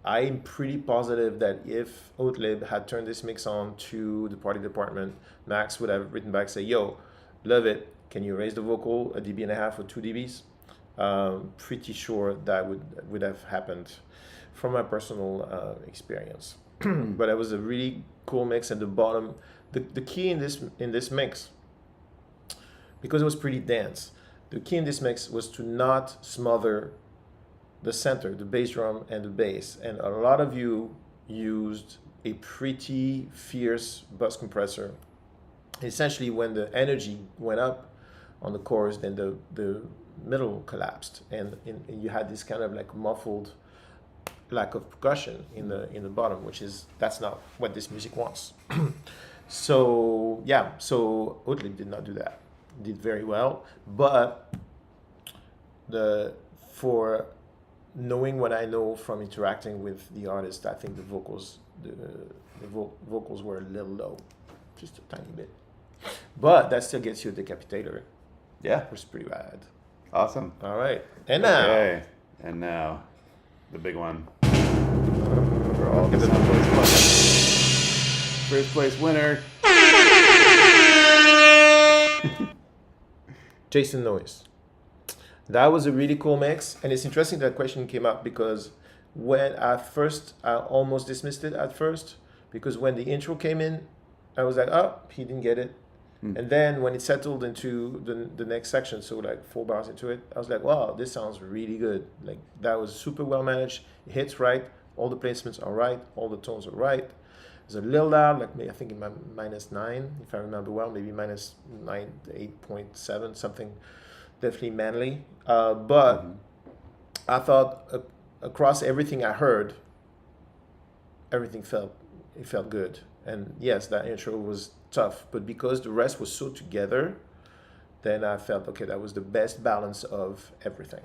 I'm pretty positive that if Oatlib had turned this mix on to the party department, Max would have written back, say, yo, love it. Can you raise the vocal a dB and a half or 2 dBs? pretty sure that would have happened from my personal experience. But it was a really cool mix at the bottom. The key in this mix, because it was pretty dense, the key in this mix was to not smother the center, the bass drum and the bass. And a lot of you used a pretty fierce bus compressor. Essentially, when the energy went up on the chorus, then the middle collapsed, and you had this kind of like muffled lack of percussion in the bottom, that's not what this music wants. So Oatly did not do that. Did very well, but for knowing what I know from interacting with the artist, I think the vocals were a little low, just a tiny bit. But that still gets you a decapitator. Yeah. Which is pretty rad. Awesome. All right. And now. Okay. And now, the big one. For all the Soundtoys players. First place winner. Jason Noyes. That was a really cool mix. And it's interesting that question came up because when at first, I almost dismissed it at first. Because when the intro came in, I was like, oh, he didn't get it. And then when it settled into the next section, so like 4 bars into it, I was like, wow, this sounds really good. Like that was super well managed. It hits right. All the placements are right. All the tones are right. It's a little loud, like maybe I think in my -9, if I remember well, maybe -9, 8.7, something definitely manly. But I thought across everything I heard, everything felt good. And yes, that intro was tough, but because the rest was so together, then I felt, okay, that was the best balance of everything.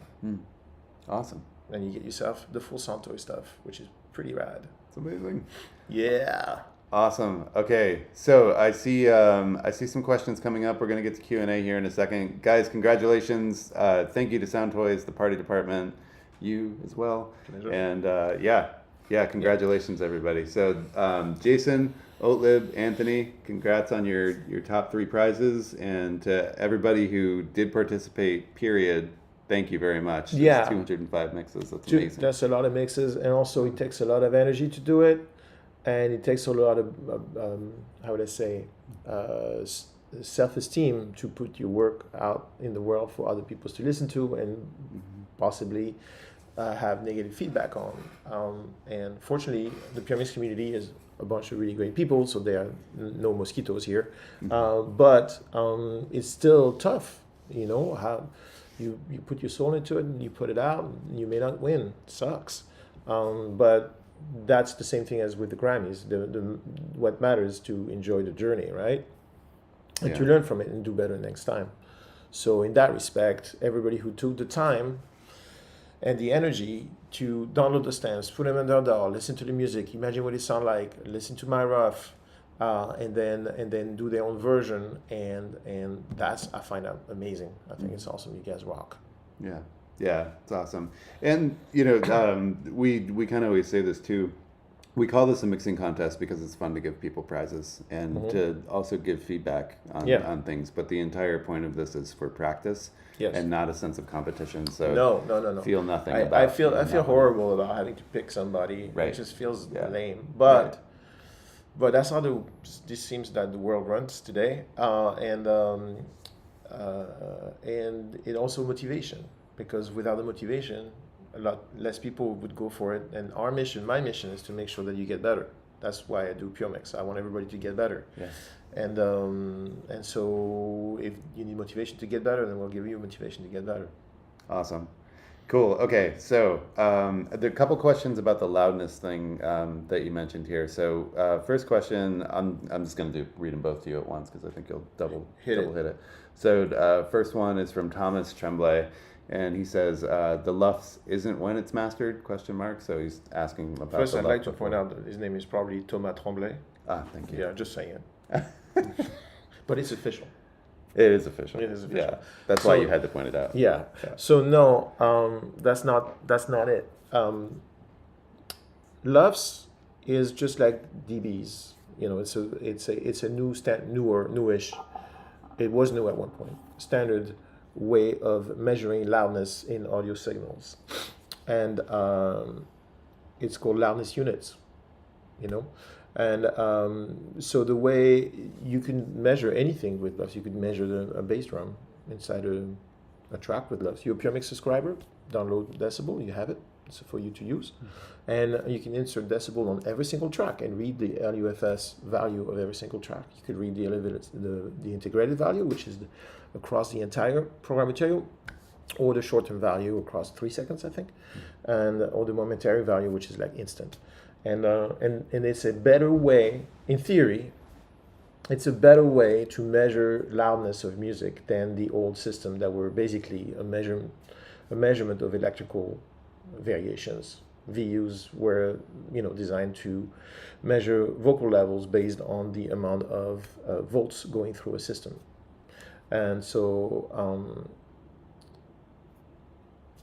Awesome. And you get yourself the full Soundtoys stuff, which is pretty rad. It's amazing. Yeah. Awesome. Okay, so I see some questions coming up. We're gonna get to Q&A here in a second, guys. Congratulations. Thank you to Soundtoys, the party department, you as well. Pleasure. And congratulations, everybody. So Jason, Oatlib, Anthony, congrats on your top 3 prizes, and to everybody who did participate, period, thank you very much. Yeah. That's 205 mixes. That's amazing. That's a lot of mixes, and also it takes a lot of energy to do it, and it takes a lot of, how would I say, self-esteem to put your work out in the world for other people to listen to and possibly have negative feedback on. And fortunately, the Puremix community is a bunch of really great people, so there are no mosquitoes here. But it's still tough, how you put your soul into it and you put it out, and you may not win. It sucks. But that's the same thing as with the Grammys. What matters is to enjoy the journey, right? And to learn from it and do better next time. So in that respect, everybody who took the time and the energy to download the stamps, put them in their DAW, listen to the music, imagine what it sounds like, listen to my rough, and then do their own version, and I find that amazing. I think it's awesome. You guys rock. Yeah, it's awesome. And we kind of always say this too. We call this a mixing contest because it's fun to give people prizes and to also give feedback on things. But the entire point of this is for practice. Yes. And not a sense of competition. So no. Feel nothing about. I feel horrible about having to pick somebody. Right. It just feels lame. But that's how this seems that the world runs today. And it also motivation, because without the motivation, a lot less people would go for it. And my mission is to make sure that you get better. That's why I do Puremix. I want everybody to get better. Yes. And so if you need motivation to get better, then we'll give you motivation to get better. Awesome. Cool. Okay. So there are a couple questions about the loudness thing that you mentioned here. So first question, I'm just going to read them both to you at once because I think you'll double hit it. So first one is from Thomas Tremblay. And he says, the LUFS isn't when it's mastered, ? So he's asking about First, the I'd LUFS like to point out that his name is probably Thomas Tremblay. Thank you. Yeah, just saying. But it's official. It is official. It is official. Yeah, that's why you had to point it out. Yeah. So no, that's not it. LUFS is just like DBs. It's a newish. It was new at one point. Standard way of measuring loudness in audio signals, and it's called loudness units, you know. And so the way you can measure anything with LUFS, you could measure a bass drum inside a track with LUFS. You're a Puremix subscriber, download Decibel, you have it. It's for you to use. And you can insert Decibel on every single track and read the LUFS value of every single track. You could read the integrated value, which is across the entire program material, or the short-term value across 3 seconds, I think, or the momentary value, which is like instant. And it's a better way, in theory, it's a better way to measure loudness of music than the old system that were basically a measurement of electrical variations. VUs were, designed to measure vocal levels based on the amount of volts going through a system. And so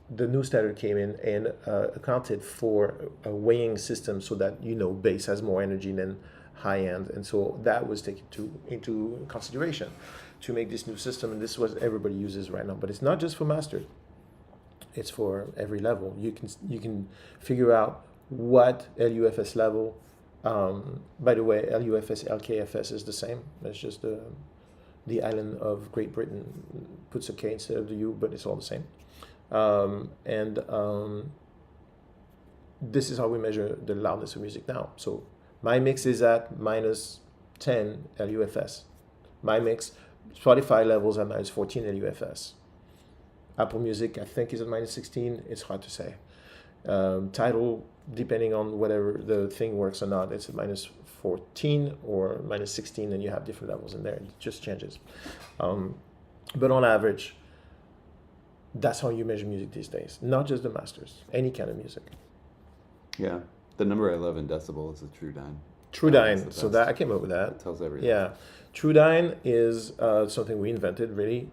the new standard came in and accounted for a weighing system so that bass has more energy than high end, and so that was taken into consideration to make this new system. And this is what everybody uses right now, but it's not just for master; it's for every level. You can figure out what LUFS level. By the way, LUFS LKFS is the same. It's just the island of Great Britain puts a K instead of the U, but it's all the same. This is how we measure the loudness of music now. So my mix is at minus 10 LUFS. My mix, Spotify levels at minus 14 LUFS. Apple Music, I think, is at minus 16. It's hard to say. Tidal, depending on whether the thing works or not, it's at minus 14 or minus 16, and you have different levels in there. It just changes. But on average, that's how you measure music these days. Not just the masters, any kind of music. Yeah. The number I love in decibel is the true dyne. True dyne. So that I came up with that. It tells everything. Yeah. True dyne is something we invented, really.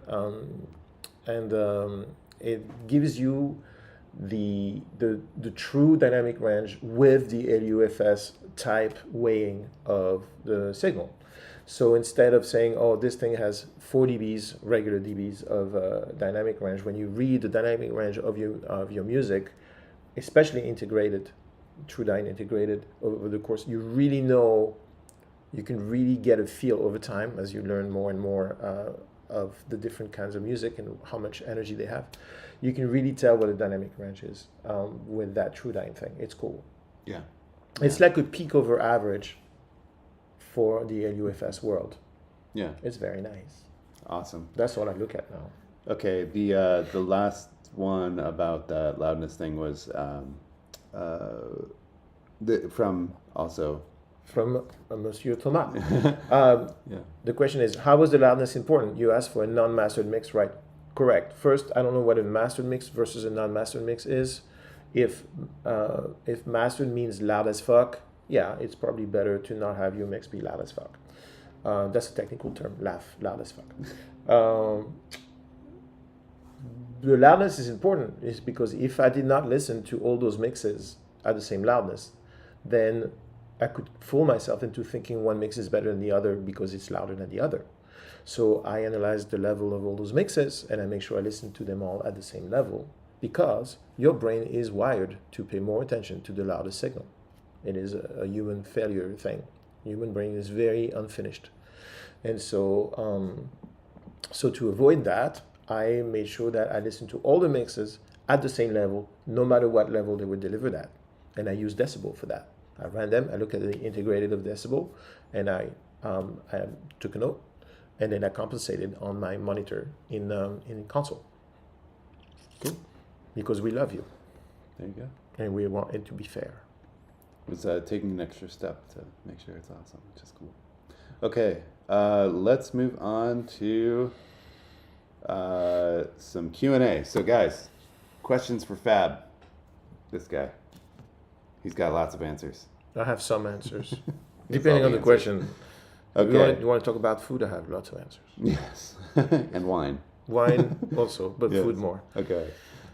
It gives you the true dynamic range with the LUFS type weighing of the signal. So instead of saying, oh, this thing has 4 dBs, regular dBs of dynamic range, when you read the dynamic range of your music, especially integrated, true dyne integrated over the course, you really know, you can really get a feel over time as you learn more and more of the different kinds of music and how much energy they have. You can really tell what the dynamic range is with that true dyne thing. It's cool. Yeah. It's like a peak over average for the LUFS world. Yeah. It's very nice. Awesome. That's what I look at now. Okay, the last one about that loudness thing was from Monsieur Thomas. Yeah. The question is, how was the loudness important? You asked for a non-mastered mix, right? Correct. First, I don't know what a mastered mix versus a non-mastered mix is. If mastered means loud as fuck, yeah, it's probably better to not have your mix be loud as fuck. That's a technical term, loud as fuck. The loudness is important is because if I did not listen to all those mixes at the same loudness, then I could fool myself into thinking one mix is better than the other because it's louder than the other. So I analyze the level of all those mixes and I make sure I listen to them all at the same level, because your brain is wired to pay more attention to the loudest signal. It is a human failure thing. Human brain is very unfinished. And so, so to avoid that, I made sure that I listened to all the mixes at the same level, no matter what level they were delivered at. And I use decibel for that. I ran them, I looked at the integrated of decibel, and I took a note, and then I compensated on my monitor in console. Cool. Because we love you. There you go. And we want it to be fair. It was taking an extra step to make sure it's awesome, which is cool. Okay, let's move on to some Q&A. So guys, questions for Fab. This guy. He's got lots of answers. I have some answers. Depending on the question. Okay. You want to talk about food? I have lots of answers. Yes. And wine. Wine also, but yes. Food more. Okay.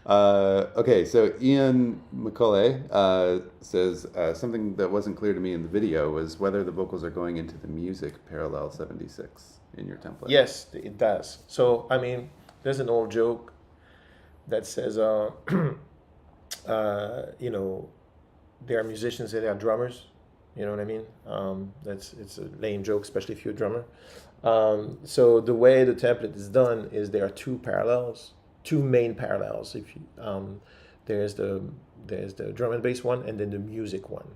Okay, so Ian McCauley says something that wasn't clear to me in the video was whether the vocals are going into the music parallel 76 in your template. Yes, it does. So, I mean, there's an old joke that says, you know, there are musicians and there are drummers. You know what I mean? It's a lame joke, especially if you're a drummer. So the way the template is done is there are two main parallels. If you, there's the drum and bass one, and then the music one,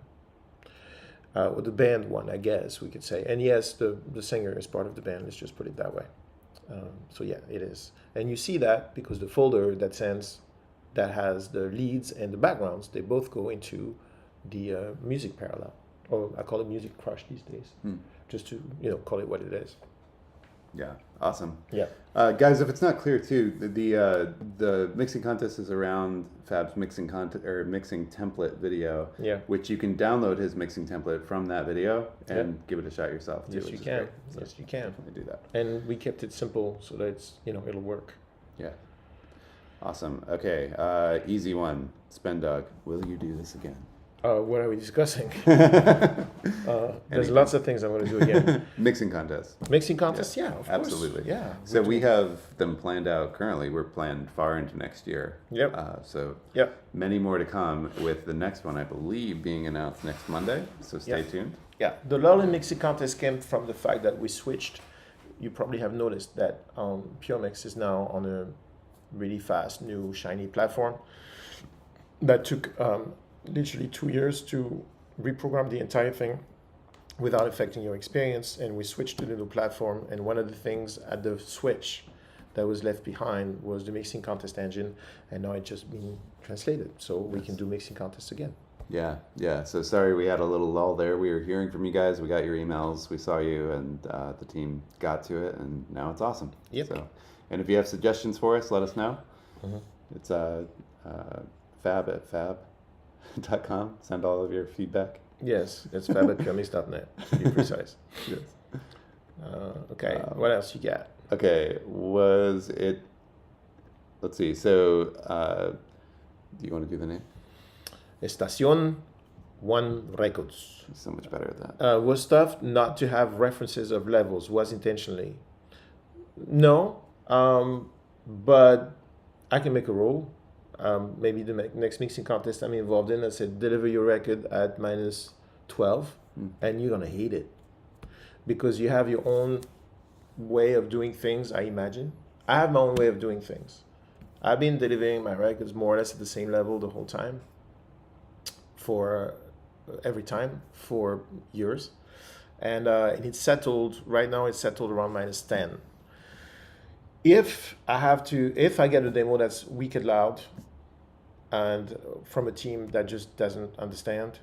or the band one, I guess we could say. And yes, the singer is part of the band. Let's just put it that way. So yeah, it is. And you see that because the folder that has the leads and the backgrounds, they both go into the music parallel, or I call it music crush these days, just to call it what it is. Yeah, awesome. Yeah, guys, if it's not clear too, the mixing contest is around Fab's mixing template video. Yeah. Which you can download his mixing template from that video and give it a shot yourself too. Yes, you can. So Yes, you can. definitely do that. And we kept it simple so that it's it'll work. Yeah. Awesome. Okay. Easy one. Spendog. Will you do this again? What are we discussing? There's lots of things I want to do again. Mixing contest. Mixing contest, yeah, of Absolutely. course. Yeah. So we have them planned out currently. We're planned far into next year. Yep. So Yep. many more to come, with the next one, I believe, being announced next Monday. So stay tuned. Yeah. The Lowland Mixing Contest came from the fact that we switched. You probably have noticed that Puremix is now on a really fast, new, shiny platform that took literally 2 years to reprogram the entire thing without affecting your experience, and we switched to the new platform. And one of the things at the switch that was left behind was the mixing contest engine, and now it's just being translated, so we can do mixing contests again. Yeah. So sorry we had a little lull there. We were hearing from you guys. We got your emails. We saw you, and the team got to it, and now it's awesome. Yep. So, and if you have suggestions for us, let us know. Mm-hmm. It's fab@fab.com. Send all of your feedback. Yes, it's fab@puremix.net, to be precise. Yes. Okay, what else you got? Okay, was it? Let's see. So, do you want to do the name? Estación One Records. So much better at that. Was stuff not to have references of levels, was intentionally. No, but I can make a rule. Maybe the next mixing contest I'm involved in, I said deliver your record at -12, and you're gonna hate it because you have your own way of doing things. I imagine I have my own way of doing things. I've been delivering my records more or less at the same level the whole time, for every time for years, and it's settled right now. It's settled around -10. If I get a demo that's weak and loud, and from a team that just doesn't understand,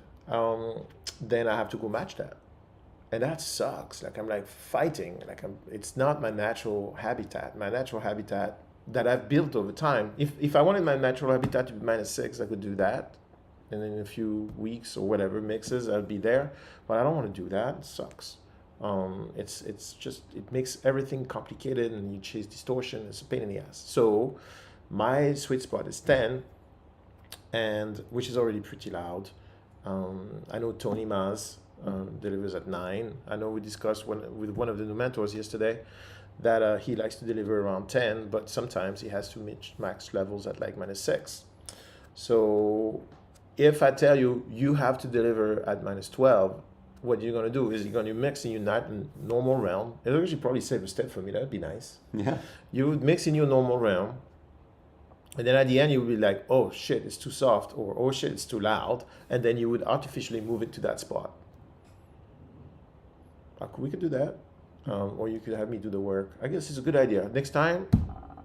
then I have to go match that, and that sucks. Like I'm like fighting. It's not my natural habitat. My natural habitat that I've built over time. If I wanted my natural habitat to be -6, I could do that, and in a few weeks or whatever mixes, I'll be there. But I don't want to do that. It sucks. It's just, it makes everything complicated, and you chase distortion. It's a pain in the ass. So my sweet spot is 10, and which is already pretty loud. I know Tony Maz delivers at 9. I know we discussed with one of the new mentors yesterday that he likes to deliver around 10, but sometimes he has to max levels at like -6. So if I tell you you have to deliver at -12, what you're going to do is you're going to mix in your normal realm. It'll actually probably save a step for me. That'd be nice. Yeah. You would mix in your normal realm, and then at the end you would be like, oh shit, it's too soft, or oh shit, it's too loud, and then you would artificially move it to that spot. We could do that, or you could have me do the work. I guess it's a good idea. Next time,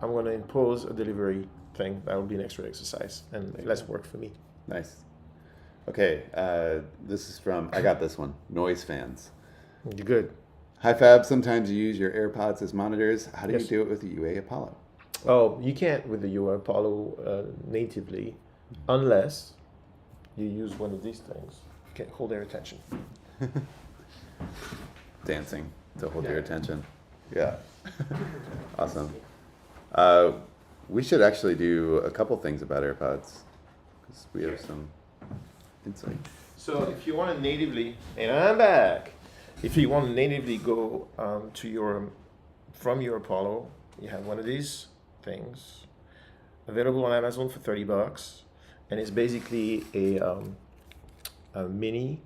I'm going to impose a delivery thing. That will be an extra exercise and less work for me. Nice. Okay, this is from, I got this one, Noise Fans. You're good. Hi Fab, sometimes you use your AirPods as monitors. How do Yes. you do it with the UA Apollo? Oh, you can't with the UA Apollo natively, unless you use one of these things. Okay, hold their attention. Dancing to hold your Yeah. attention. Yeah. Awesome. We should actually do a couple things about AirPods, because we have some insight. So if you want to natively, and I'm back. If you want to natively go from your Apollo, you have one of these, things. Available on Amazon for $30, and it's basically a mini.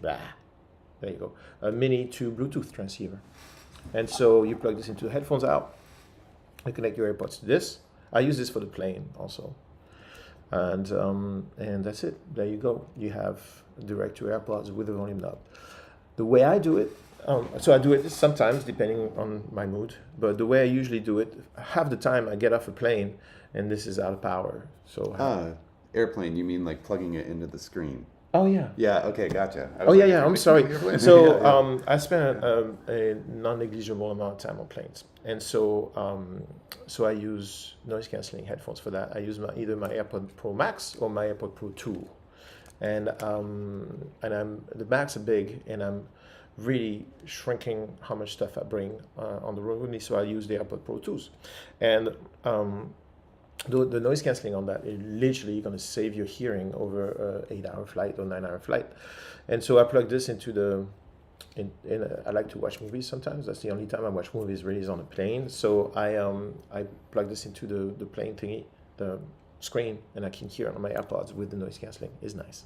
There you go. A mini to Bluetooth transceiver, and so you plug this into the headphones out. You connect your AirPods to this. I use this for the plane also, and that's it. There you go. You have direct to AirPods with the volume knob. The way I do it, so I do it sometimes depending on my mood, but the way I usually do it, half the time I get off a plane and this is out of power. So airplane, you mean like plugging it into the screen? oh yeah. Yeah, okay, gotcha. Oh yeah, I'm sorry. So Yeah. I spent a non-negligible amount of time on planes, and so so I use noise canceling headphones for that. I use either my AirPod Pro Max or my AirPod Pro 2, and the Max are big, and I'm really shrinking how much stuff I bring on the road with me. So I use the AirPod Pro 2s, and the noise cancelling on that is literally going to save your hearing over an 8-hour flight or 9-hour flight. And so I plug this into I like to watch movies sometimes. That's the only time I watch movies really is on a plane. So I plug this into the plane thingy, the screen, and I can hear it on my AirPods with the noise cancelling. It's nice.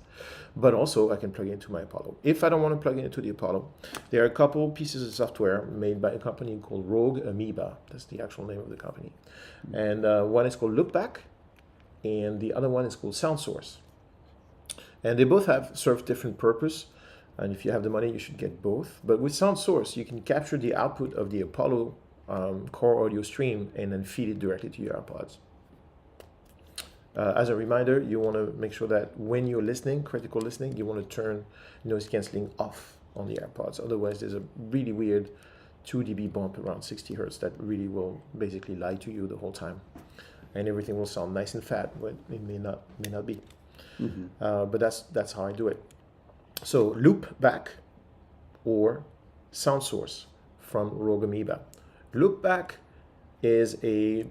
But also I can plug it into my Apollo. If I don't want to plug it into the Apollo, there are a couple pieces of software made by a company called Rogue Amoeba. That's the actual name of the company. And one is called Loopback, and the other one is called Soundsource. And they both serve different purpose. And if you have the money, you should get both. But with Soundsource, you can capture the output of the Apollo core audio stream and then feed it directly to your AirPods. As a reminder, you want to make sure that when you're listening, critical listening, you want to turn noise cancelling off on the AirPods. Otherwise, there's a really weird 2 dB bump around 60 hertz that really will basically lie to you the whole time. And everything will sound nice and fat, but it may not be. Mm-hmm. But that's how I do it. So Loopback or Soundsource from Rogue Amoeba. Loopback is a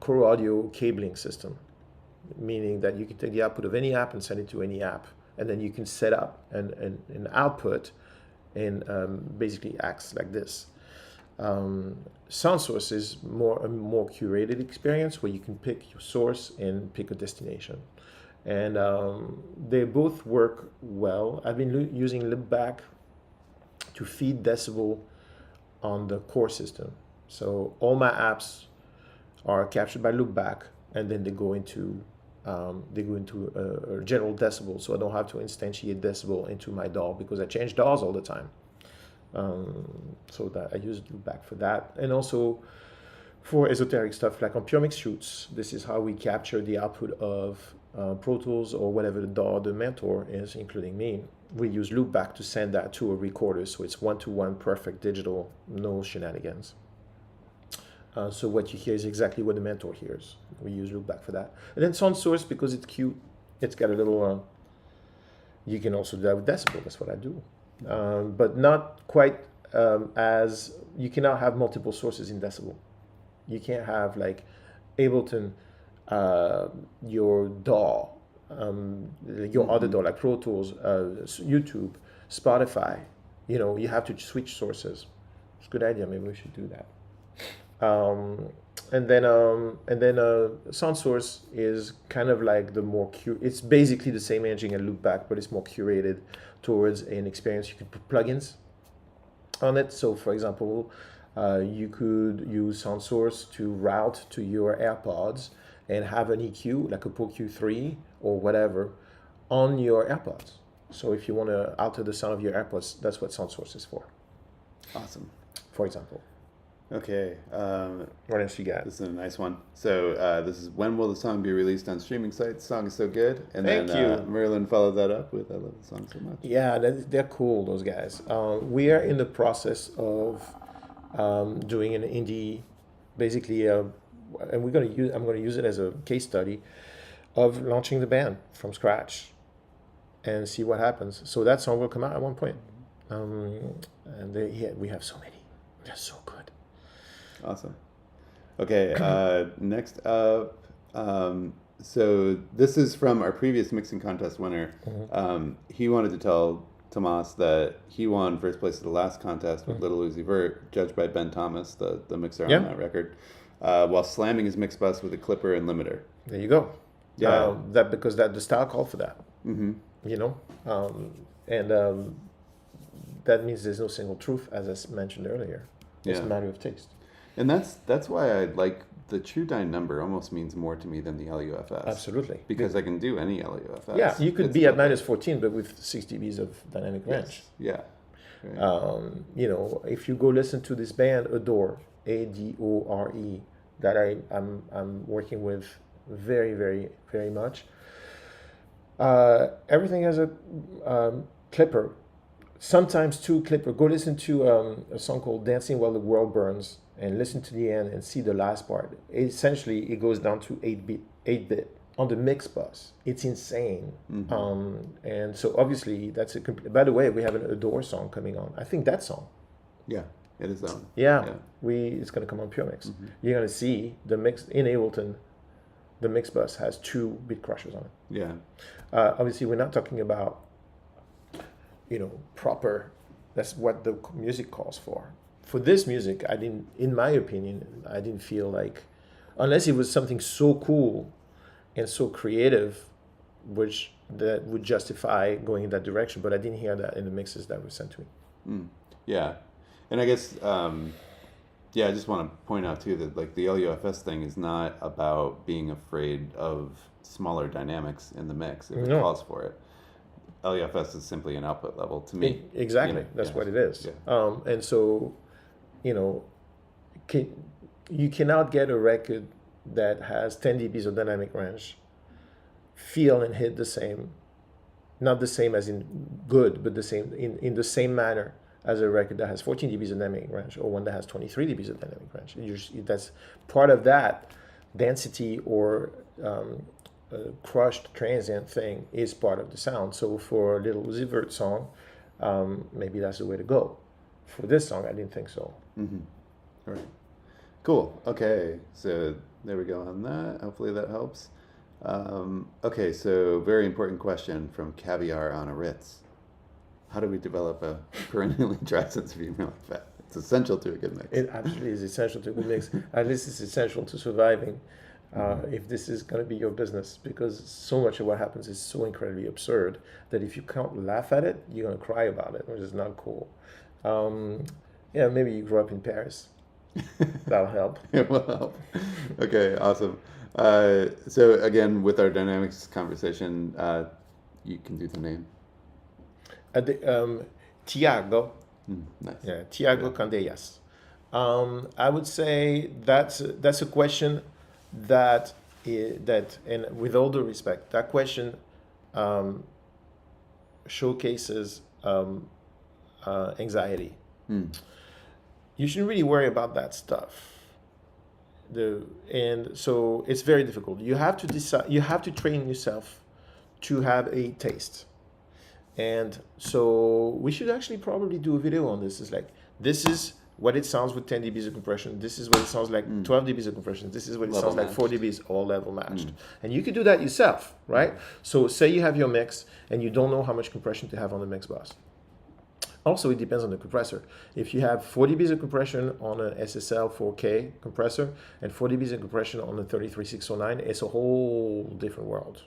core audio cabling system, meaning that you can take the output of any app and send it to any app, and then you can set up an output and basically acts like this. Soundsource is a more curated experience where you can pick your source and pick a destination. And they both work well. I've been using Loopback to feed decibel on the core system. So all my apps are captured by Loopback, and then they go into a general decibel. So I don't have to instantiate decibel into my DAW because I change DAWs all the time. So that I use Loopback for that, and also for esoteric stuff like on Puremix shoots. This is how we capture the output of Pro Tools or whatever the DAW the mentor is, including me. We use Loopback to send that to a recorder, so it's 1-to-1 perfect digital, no shenanigans. So what you hear is exactly what the mentor hears. We use Loopback for that. And then Soundsource, because it's cute, it's got a little, you can also do that with decibel, that's what I do. But not quite as, you cannot have multiple sources in decibel. You can't have like Ableton, your DAW, your other DAW like Pro Tools, YouTube, Spotify. You know, you have to switch sources. It's a good idea. Maybe we should do that. And then Soundsource is kind of like the more it's basically the same engine as Loopback, but it's more curated towards an experience. You could put plugins on it. So for example, you could use Soundsource to route to your AirPods and have an EQ like a Pro Q3 or whatever on your AirPods. So if you want to alter the sound of your AirPods, that's what Soundsource is for. Awesome. For example. Okay. What else you got? This is a nice one. So this is, when will the song be released on streaming sites? The song is so good. And Thank then you. Merlin followed that up with, I love the song so much. Yeah, they're cool, those guys. We are in the process of doing an indie, basically, and I'm going to use it as a case study of launching the band from scratch and see what happens. So that song will come out at one point. We have so many. They're so good. Awesome. Okay, next up, so this is from our previous mixing contest winner. Mm-hmm. He wanted to tell Tomas that he won first place at the last contest with Little Uzi Vert, judged by Ben Thomas, the mixer on that record. while slamming his mix bus with a clipper and limiter. There you go. Yeah. Because the style called for that. Mm-hmm. You know, and that means there's no single truth, as I mentioned earlier. It's a matter of taste. And that's why I like the True Dyne number. Almost means more to me than the LUFS. Absolutely, because I can do any LUFS. Yeah, you could be at -14, but with 6 dBs of dynamic range. Yes. Yeah. Right. You know, if you go listen to this band Adore, Adore, that I'm working with very, very, very much. Everything has a clipper, sometimes two clipper. Go listen to a song called Dancing While the World Burns and listen to the end and see the last part. Essentially, it goes down to 8-bit on the mix bus. It's insane. And so obviously that's by the way, we have an Adore song coming on. I think that song. Yeah, it is on. Yeah. It's going to come on Puremix. You're going to see the mix in Ableton. The mix bus has 2 bit crushers on it. Yeah. Obviously, we're not talking about, proper. That's what the music calls for. For this music, in my opinion, I didn't feel like, unless it was something so cool and so creative, which that would justify going in that direction. But I didn't hear that in the mixes that were sent to me. Yeah, and I guess. I just want to point out too that like the LUFS thing is not about being afraid of smaller dynamics in the mix if it calls for it. LUFS is simply an output level to me. Exactly, that's what it is. Yeah. And so, you cannot get a record that has 10 dBs of dynamic range, feel and hit the same, not the same as in good, but the same in the same manner as a record that has 14 dBs of dynamic range or one that has 23 dBs of dynamic range. That's part of that density or crushed transient thing is part of the sound. So for a Little Uzi Vert song, maybe that's the way to go. For this song, I didn't think so. Mm-hmm. All right. Cool. Okay. So there we go on that. Hopefully that helps. Okay. So very important question from Caviar on a Ritz. How do we develop a perennially dry sense of humor like that? It's essential to a good mix. It absolutely is essential to a good mix. At least it's essential to surviving if this is going to be your business, because so much of what happens is so incredibly absurd that if you can't laugh at it, you're going to cry about it, which is not cool. Maybe you grew up in Paris. That'll help. It will help. Okay, awesome. So again, with our dynamics conversation, you can do the name. Tiago. Nice. Yeah, Tiago Candellas. I would say that's a question that and with all due respect, that question showcases anxiety. You shouldn't really worry about that stuff. And so it's very difficult. You have to decide. You have to train yourself to have a taste. And so we should actually probably do a video on this. It's like, this is what it sounds with 10 dBs of compression. This is what it sounds like 12 dBs of compression. This is what it sounds like 4 dBs, all level matched. And you could do that yourself, right? So say you have your mix and you don't know how much compression to have on the mix bus. Also, it depends on the compressor. If you have 4 dBs of compression on an SSL 4K compressor and 4 dBs of compression on a 33609, it's a whole different world,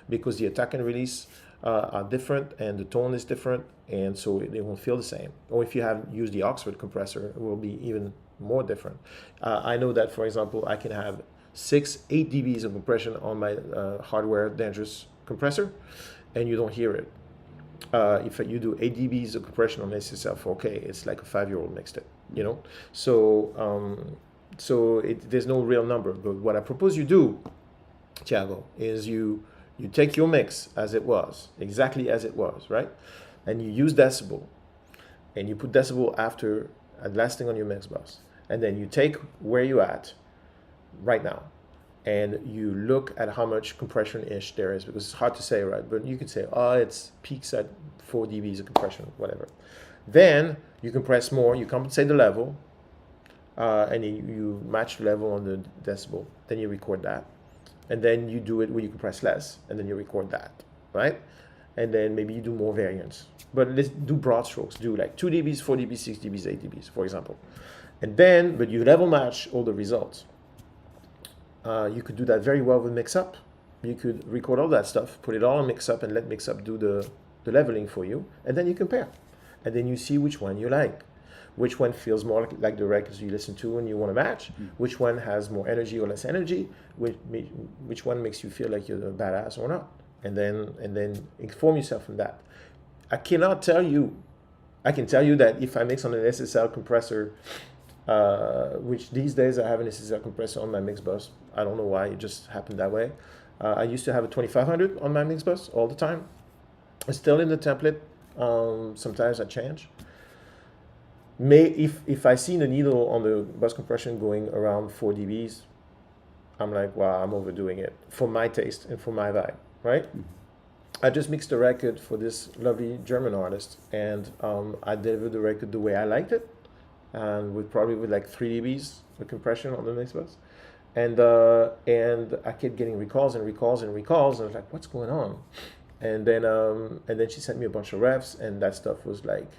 because the attack and release are different and the tone is different, and so they won't feel the same. Or if you have used the Oxford compressor, it will be even more different. I know that, for example, I can have 8 dBs of compression on my hardware dangerous compressor, and you don't hear it. If you do 8 dBs of compression on SSL 4K, it's like a 5-year-old mixed it, So, there's no real number. But what I propose you do, Thiago, is you take your mix as it was, exactly as it was, right? And you use decibel, and you put decibel after last thing on your mix bus, and then you take where you're at right now, and you look at how much compression-ish there is, because it's hard to say, right? But you could say, it's peaks at 4 dBs of compression, whatever. Then you compress more, you compensate the level, and you match the level on the decibel. Then you record that. And then you do it where you compress less, and then you record that, right? And then maybe you do more variants. But let's do broad strokes. Do like 2 dBs, 4 dBs, 6 dBs, 8 dBs, for example. And then, but you level match all the results. You could do that very well with Mix-Up. You could record all that stuff, put it all on Mix-Up, and let Mix-Up do the leveling for you, and then you compare. And then you see which one you like, which one feels more like the records you listen to and you want to match, which one has more energy or less energy, which one makes you feel like you're a badass or not, and then inform yourself from that. I can tell you that if I mix on an SSL compressor, which these days I have an SSL compressor on my mix bus. I don't know why, it just happened that way. I used to have a 2500 on my mix bus all the time. It's still in the template. Sometimes I change. If I see the needle on the bus compression going around 4 dBs, I'm like, wow, I'm overdoing it for my taste and for my vibe, right? I just mixed a record for this lovely German artist, and I delivered the record the way I liked it, and with like 3 dBs of compression on the mix bus, and I kept getting recalls, and I was like, what's going on? And then she sent me a bunch of refs, and that stuff was like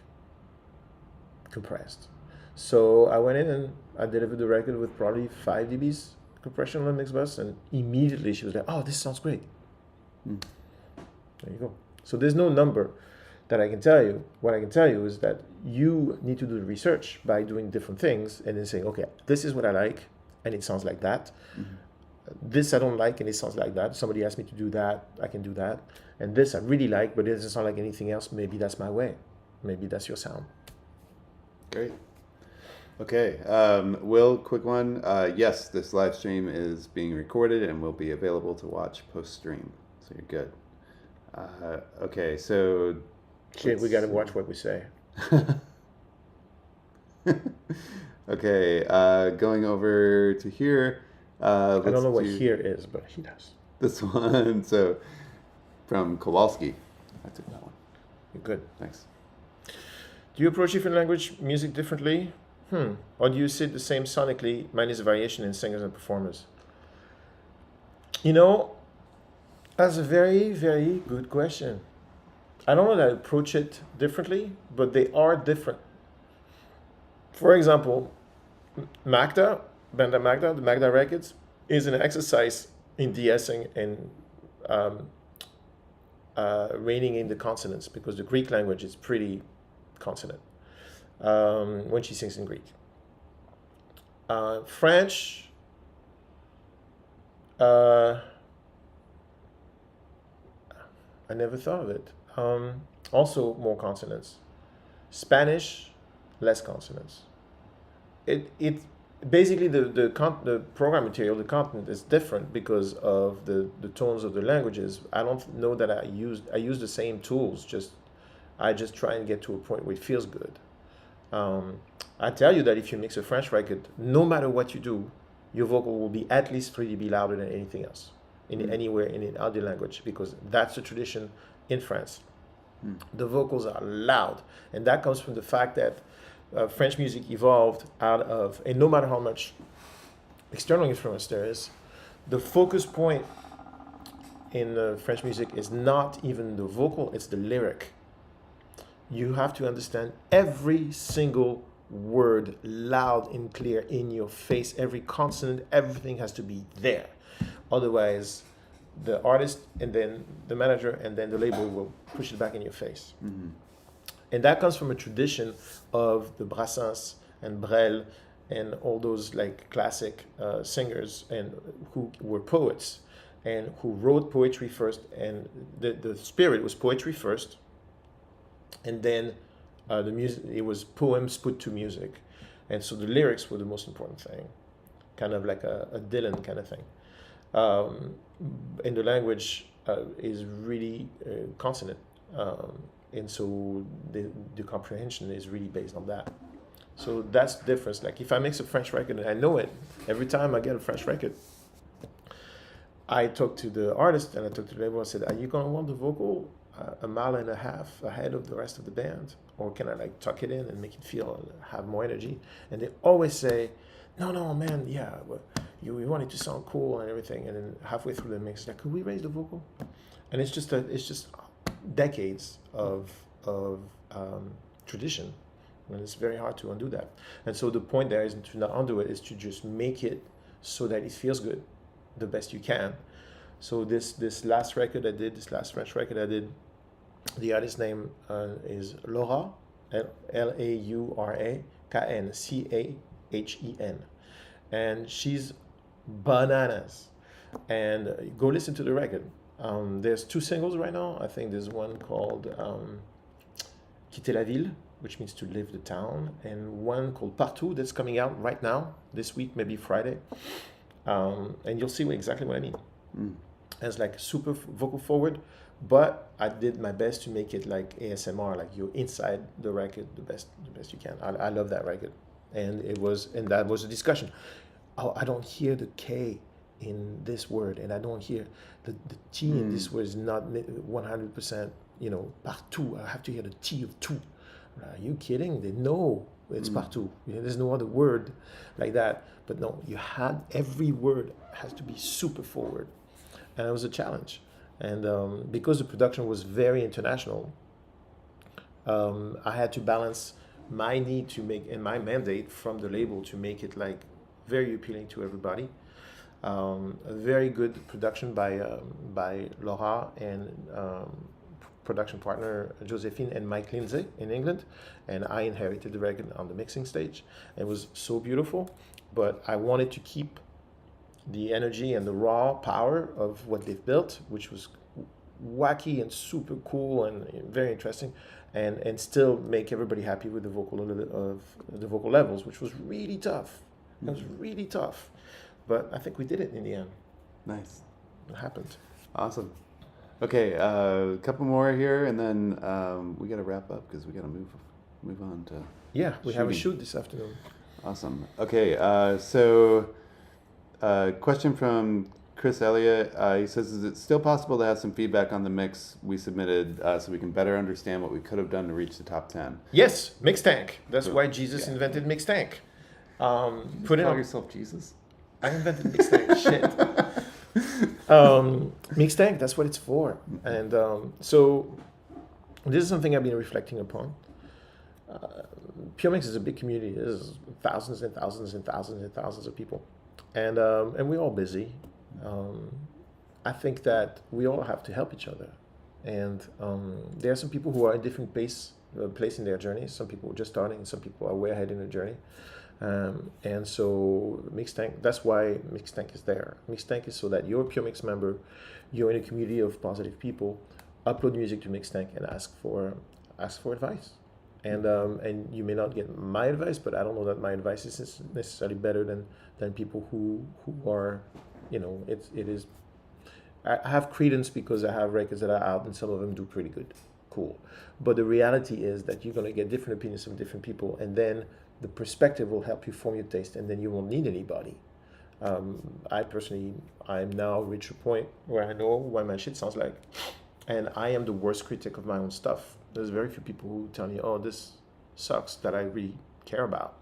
compressed. So I went in and I delivered the record with probably 5 dBs compression on the mix bus, and immediately she was like, oh, this sounds great. There you go. So there's no number that I can tell you. What I can tell you is that you need to do the research by doing different things and then saying, okay, this is what I like, and it sounds like that. This I don't like, and it sounds like that. Somebody asked me to do that, I can do that. And this I really like, but it doesn't sound like anything else. Maybe that's my way. Maybe that's your sound. Great. Okay. Will, quick one. Yes, this live stream is being recorded and will be available to watch post-stream. So you're good. Okay, so... Shit, we got to watch what we say. Okay, going over to here. I don't know what here is, but he does. This one, so from Kowalski. I took that one. You're good. Thanks. Do you approach different language music differently? Or do you see it the same sonically, minus variation in singers and performers? You know, that's a very, very good question. I don't know that I approach it differently, but they are different. For example, Magda, Banda Magda, the Magda Records, is an exercise in de-essing and reining in the consonants, because the Greek language is pretty consonant when she sings in Greek. French, I never thought of it. Also more consonants. Spanish, less consonants. It basically the program material, the content is different because of the tones of the languages. I don't know that I use the same tools. I just try and get to a point where it feels good. I tell you that if you mix a French record, no matter what you do, your vocal will be at least 3 dB louder than anything else anywhere in an audio language, because that's the tradition in France. The vocals are loud, and that comes from the fact that French music evolved out of, and no matter how much external influence there is, the focus point in French music is not even the vocal, it's the lyric. You have to understand every single word loud and clear in your face, every consonant, everything has to be there. Otherwise, the artist and then the manager and then the label will push it back in your face. And that comes from a tradition of the Brassens and Brel and all those like classic singers and who were poets and who wrote poetry first, and the spirit was poetry first, and then the music, it was poems put to music, and so the lyrics were the most important thing, kind of like a Dylan kind of thing. And the language is really consonant, and so the comprehension is really based on that. So that's the difference. Like if I mix a French record and I know it, every time I get a French record, I talk to the artist and I talk to the label. I said, are you going to want the vocal a mile and a half ahead of the rest of the band? Or can I like tuck it in and make it feel, have more energy? And they always say, no, man, yeah, we want it to sound cool and everything. And then halfway through the mix, like, could we raise the vocal? And it's just decades of tradition. And it's very hard to undo that. And so the point there isn't to not undo it, is to just make it so that it feels good. the best you can. So this last record I did, this last French record I did, the artist name is Laura, Laura Kn, Chahen, and she's bananas. And go listen to the record. There's 2 singles right now. I think there's one called Quitter la ville, which means to leave the town, and one called Partout that's coming out right now, this week, maybe Friday. And you'll see exactly what I mean. And it's like super vocal forward, but I did my best to make it like ASMR, like you're inside the record the best you can. I love that record, and that was a discussion. Oh, I don't hear the K in this word, and I don't hear the T in this word is not 100%, partout. I have to hear the T of two. Are you kidding? They know it's partout. There's no other word like that. But no, every word has to be super forward. And it was a challenge. And because the production was very international, I had to balance my need to make, and my mandate from the label to make it like very appealing to everybody. A very good production by Laura and production partner Josephine and Mike Lindsay in England, and I inherited the record on the mixing stage. It was so beautiful, but I wanted to keep the energy and the raw power of what they've built, which was wacky and super cool and very interesting, and still make everybody happy with the vocal levels, which was really tough. It was really tough. But I think we did it in the end. Nice. It happened. Awesome. Okay, a couple more here, and then we got to wrap up because we got to move on to. Yeah, we have a shooting. shoot this afternoon. Awesome. Okay, so question from Chris Elliott. He says, "Is it still possible to have some feedback on the mix we submitted so we can better understand what we could have done to reach the top 10?" Yes, mix tank. That's Cool. why Jesus invented mix tank. Put it Call on. yourself Jesus? I invented mix tank. Shit. Mix tank. That's what it's for. And so this is something I've been reflecting upon. Puremix is a big community. There's thousands and thousands and thousands and thousands of people, and we're all busy. I think that we all have to help each other, and there are some people who are in different place in their journey. Some people are just starting, and some people are way ahead in their journey. And so Mixtank, that's why Mixtank is there. Mixtank is so that you're a Puremix member, you're in a community of positive people, upload music to Mixtank and ask for advice. And you may not get my advice, but I don't know that my advice is necessarily better than people who are, it is. I have credence because I have records that are out and some of them do pretty good, cool. But the reality is that you're going to get different opinions from different people, and then the perspective will help you form your taste, and then you won't need anybody. I'm now reached a point where I know what my shit sounds like, and I am the worst critic of my own stuff. There's very few people who tell me, "Oh, this sucks," that I really care about.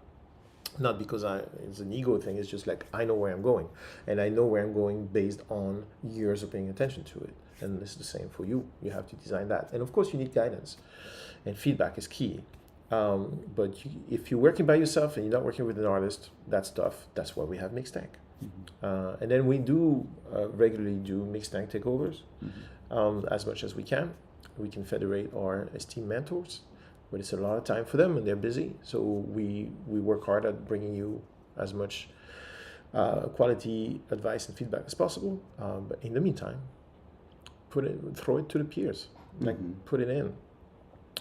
Not because it's an ego thing. It's just like I know where I'm going, and I know where I'm going based on years of paying attention to it. And this is the same for you. You have to design that, and of course, you need guidance, and feedback is key. But if you're working by yourself and you're not working with an artist, that's tough. That's why we have Mixtank. And then we do regularly do Mixtank takeovers as much as we can. We can federate our esteemed mentors, but it's a lot of time for them and they're busy. So we work hard at bringing you as much quality advice and feedback as possible. But in the meantime, throw it to the peers, put it in,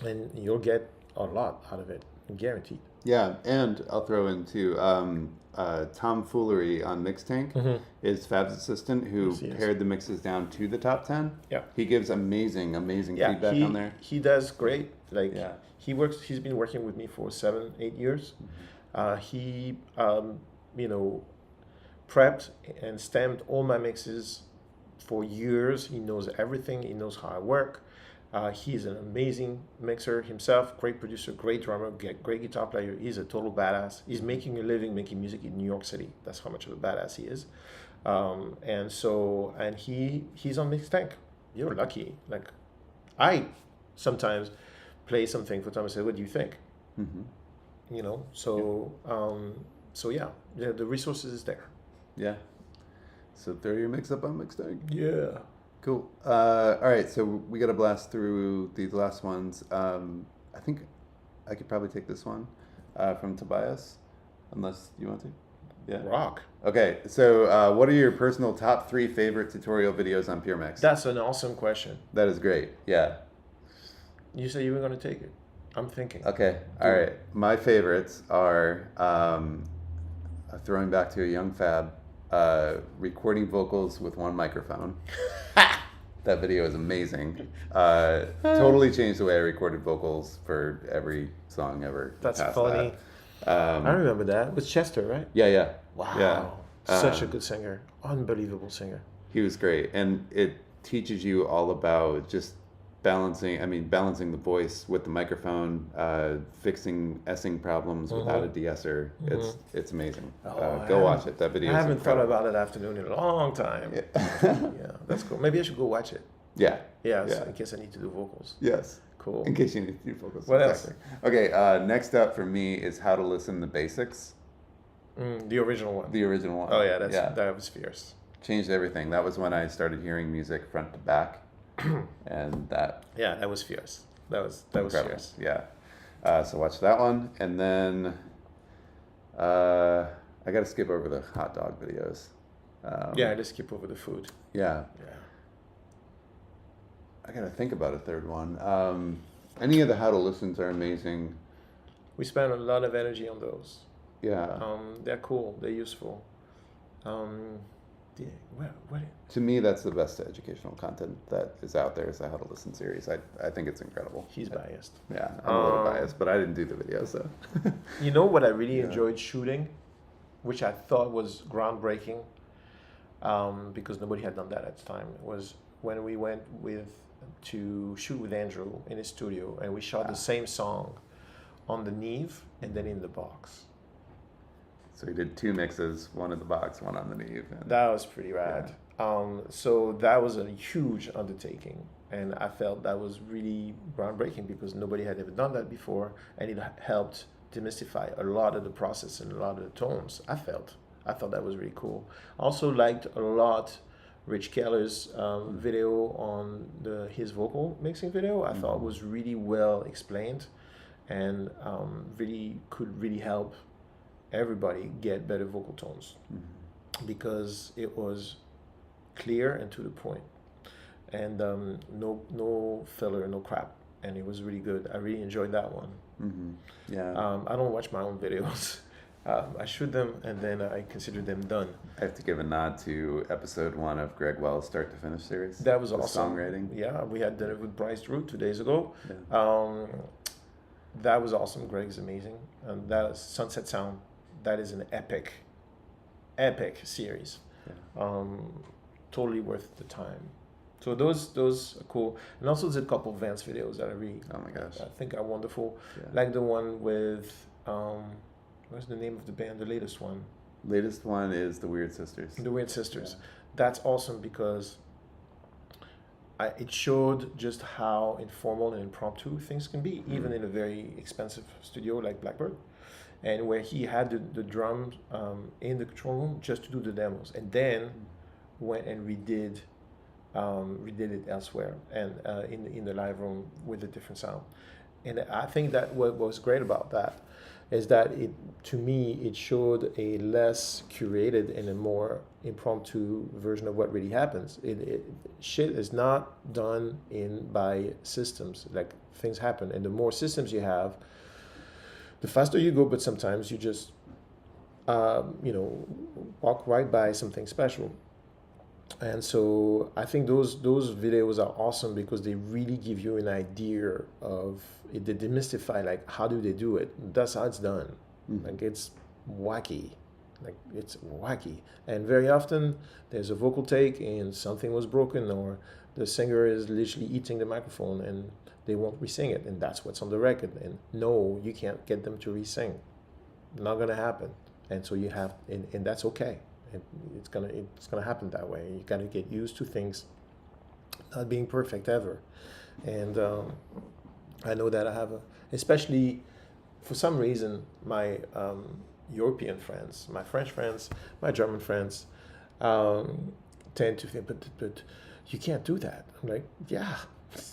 and you'll get a lot out of it, guaranteed. Yeah, and I'll throw in too, Tom Foolery on Mixtank is Fab's assistant who pared the mixes down to the top 10. Yeah. He gives amazing feedback on there. He does great. He's been working with me for 7-8 years. He prepped and stamped all my mixes for years. He knows everything. He knows how I work. He's an amazing mixer himself, great producer, great drummer, great guitar player. He's a total badass. He's making a living making music in New York City. That's how much of a badass he is. And he's on Mixtank. You're lucky. Like, I sometimes play something for Tom and say, "What do you think?" So yeah, the resources is there. Yeah. So throw your mix up on Mixtag. Yeah. Cool. All right, so we got to blast through these last ones. I think I could probably take this one from Tobias, unless you want to. Yeah. Rock. Okay, so what are your personal top 3 favorite tutorial videos on Puremix? That's an awesome question. That is great. Yeah. You said you were going to take it. I'm thinking. Okay. All right. My favorites are throwing back to a young Fab, recording vocals with one microphone. That video is amazing. Totally changed the way I recorded vocals for every song ever. That's past funny. that. I remember that. It was Chester, right? Yeah. Wow. Yeah. Such a good singer. Unbelievable singer. He was great, and it teaches you all about just balancing the voice with the microphone, fixing essing problems without a de-esser. It's amazing. Go watch it. That video I is haven't incredible. thought about it afternoon in a long time. Yeah. Yeah, that's cool. Maybe I should go watch it. Yeah. Yeah, so in case I need to do vocals. Yes. Cool. In case you need to do vocals. What else? Okay, next up for me is How to Listen the Basics. The original one. The original one. Oh yeah, that was fierce. Changed everything. That was when I started hearing music front to back. And that was fierce. That was incredible. fierce. Yeah. So watch that one, and then I got to skip over the hot dog videos. I just skip over the food. Yeah. Yeah. I got to think about a third one. Any of the how to listens are amazing. We spend a lot of energy on those. Yeah. They're cool. They're useful. To me, that's the best educational content that is out there. Is the How to Listen series. I think it's incredible. He's biased. Yeah, I'm a little biased, but I didn't do the video, so. You know what I really enjoyed shooting, which I thought was groundbreaking, because nobody had done that at the time, was when we went to shoot with Andrew in his studio, and we shot the same song on the Neve and then in the box. So we did 2 mixes, one in the box, one on the Neve. And that was pretty rad. So that was a huge undertaking, and I felt that was really groundbreaking because nobody had ever done that before, and it helped demystify a lot of the process and a lot of the tones. I thought that was really cool. Also liked a lot Rich Keller's video on his vocal mixing video. I thought was really well explained, and could really help everybody get better vocal tones because it was clear and to the point, and no filler, no crap, and it was really good. I really enjoyed that one. Yeah. I don't watch my own videos. I shoot them and then I consider them done. I have to give a nod to episode 1 of Greg Wells' Start to Finish series. That was awesome. Songwriting. Yeah, we had dinner with Bryce Drew 2 days ago. Yeah. That was awesome. Greg's amazing, and that is Sunset Sound. That is an epic series. Yeah. Totally worth the time. So those are cool, and also there's a couple of Vance videos that I think are wonderful. Yeah. Like the one with what's the name of the band? The latest one. Latest one is the Weird Sisters. The Weird Sisters. Yeah. That's awesome because it showed just how informal and impromptu things can be, even in a very expensive studio like Blackbird, and where he had the drums in the control room just to do the demos, and then went and redid it elsewhere and in the live room with a different sound. And I think that what was great about that is that to me it showed a less curated and a more impromptu version of what really happens. Shit is not done by systems. Like, things happen, and the more systems you have, the faster you go. But sometimes you just walk right by something special. And so I think those videos are awesome because they really give you an idea of it. They demystify, like, how do they do it? That's how it's done. Like, it's wacky. And very often there's a vocal take and something was broken, or the singer is literally eating the microphone and they won't re-sing it, and that's what's on the record. And no, you can't get them to re-sing. Not gonna happen. And so you have, and that's okay. It's gonna happen that way. You gotta get used to things not being perfect ever. And I know that I have especially for some reason, my European friends, my French friends, my German friends, tend to think, but you can't do that. I'm like, yeah,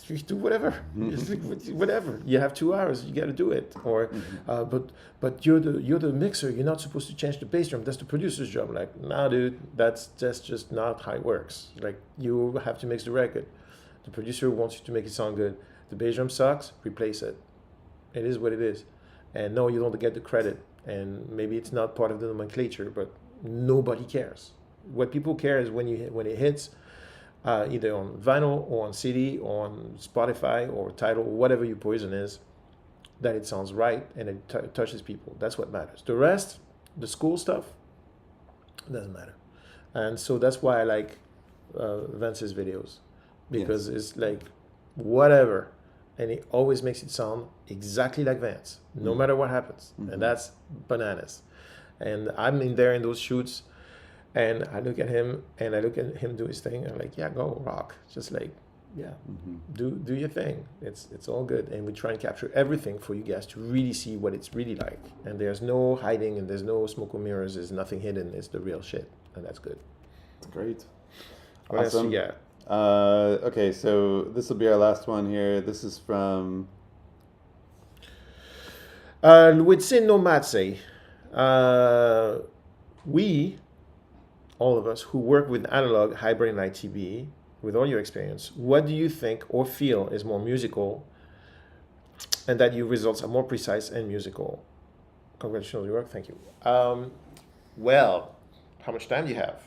you do whatever. It's like, whatever. You have 2 hours. You got to do it. Or, but you're the mixer. You're not supposed to change the bass drum. That's the producer's job. I'm like, nah, dude, that's just not how it works. Like, you have to mix the record. The producer wants you to make it sound good. The bass drum sucks. Replace it. It is what it is. And no, you don't get the credit. And maybe it's not part of the nomenclature, but nobody cares. What people care is when it hits, either on vinyl or on CD or on Spotify or Tidal, whatever your poison is, that it sounds right and it touches people. That's what matters. The rest, the school stuff, doesn't matter. And so that's why I like Vance's videos, because it's like whatever, and it always makes it sound exactly like Vance, no matter what happens. And that's bananas. And I'm in there in those shoots, and I look at him and I look at him do his thing. And I'm like, yeah, go rock. Just like, yeah, do your thing. It's all good. And we try and capture everything for you guys to really see what it's really like. And there's no hiding and there's no smoke and mirrors. There's nothing hidden. It's the real shit. And that's good. That's great. What else you got? Okay, so this will be our last one here. This is from Luizin Nomatse. We, all of us who work with analog, hybrid, and ITB, with all your experience, what do you think or feel is more musical, and that your results are more precise and musical? Congratulations on your work. Thank you. Well, how much time do you have?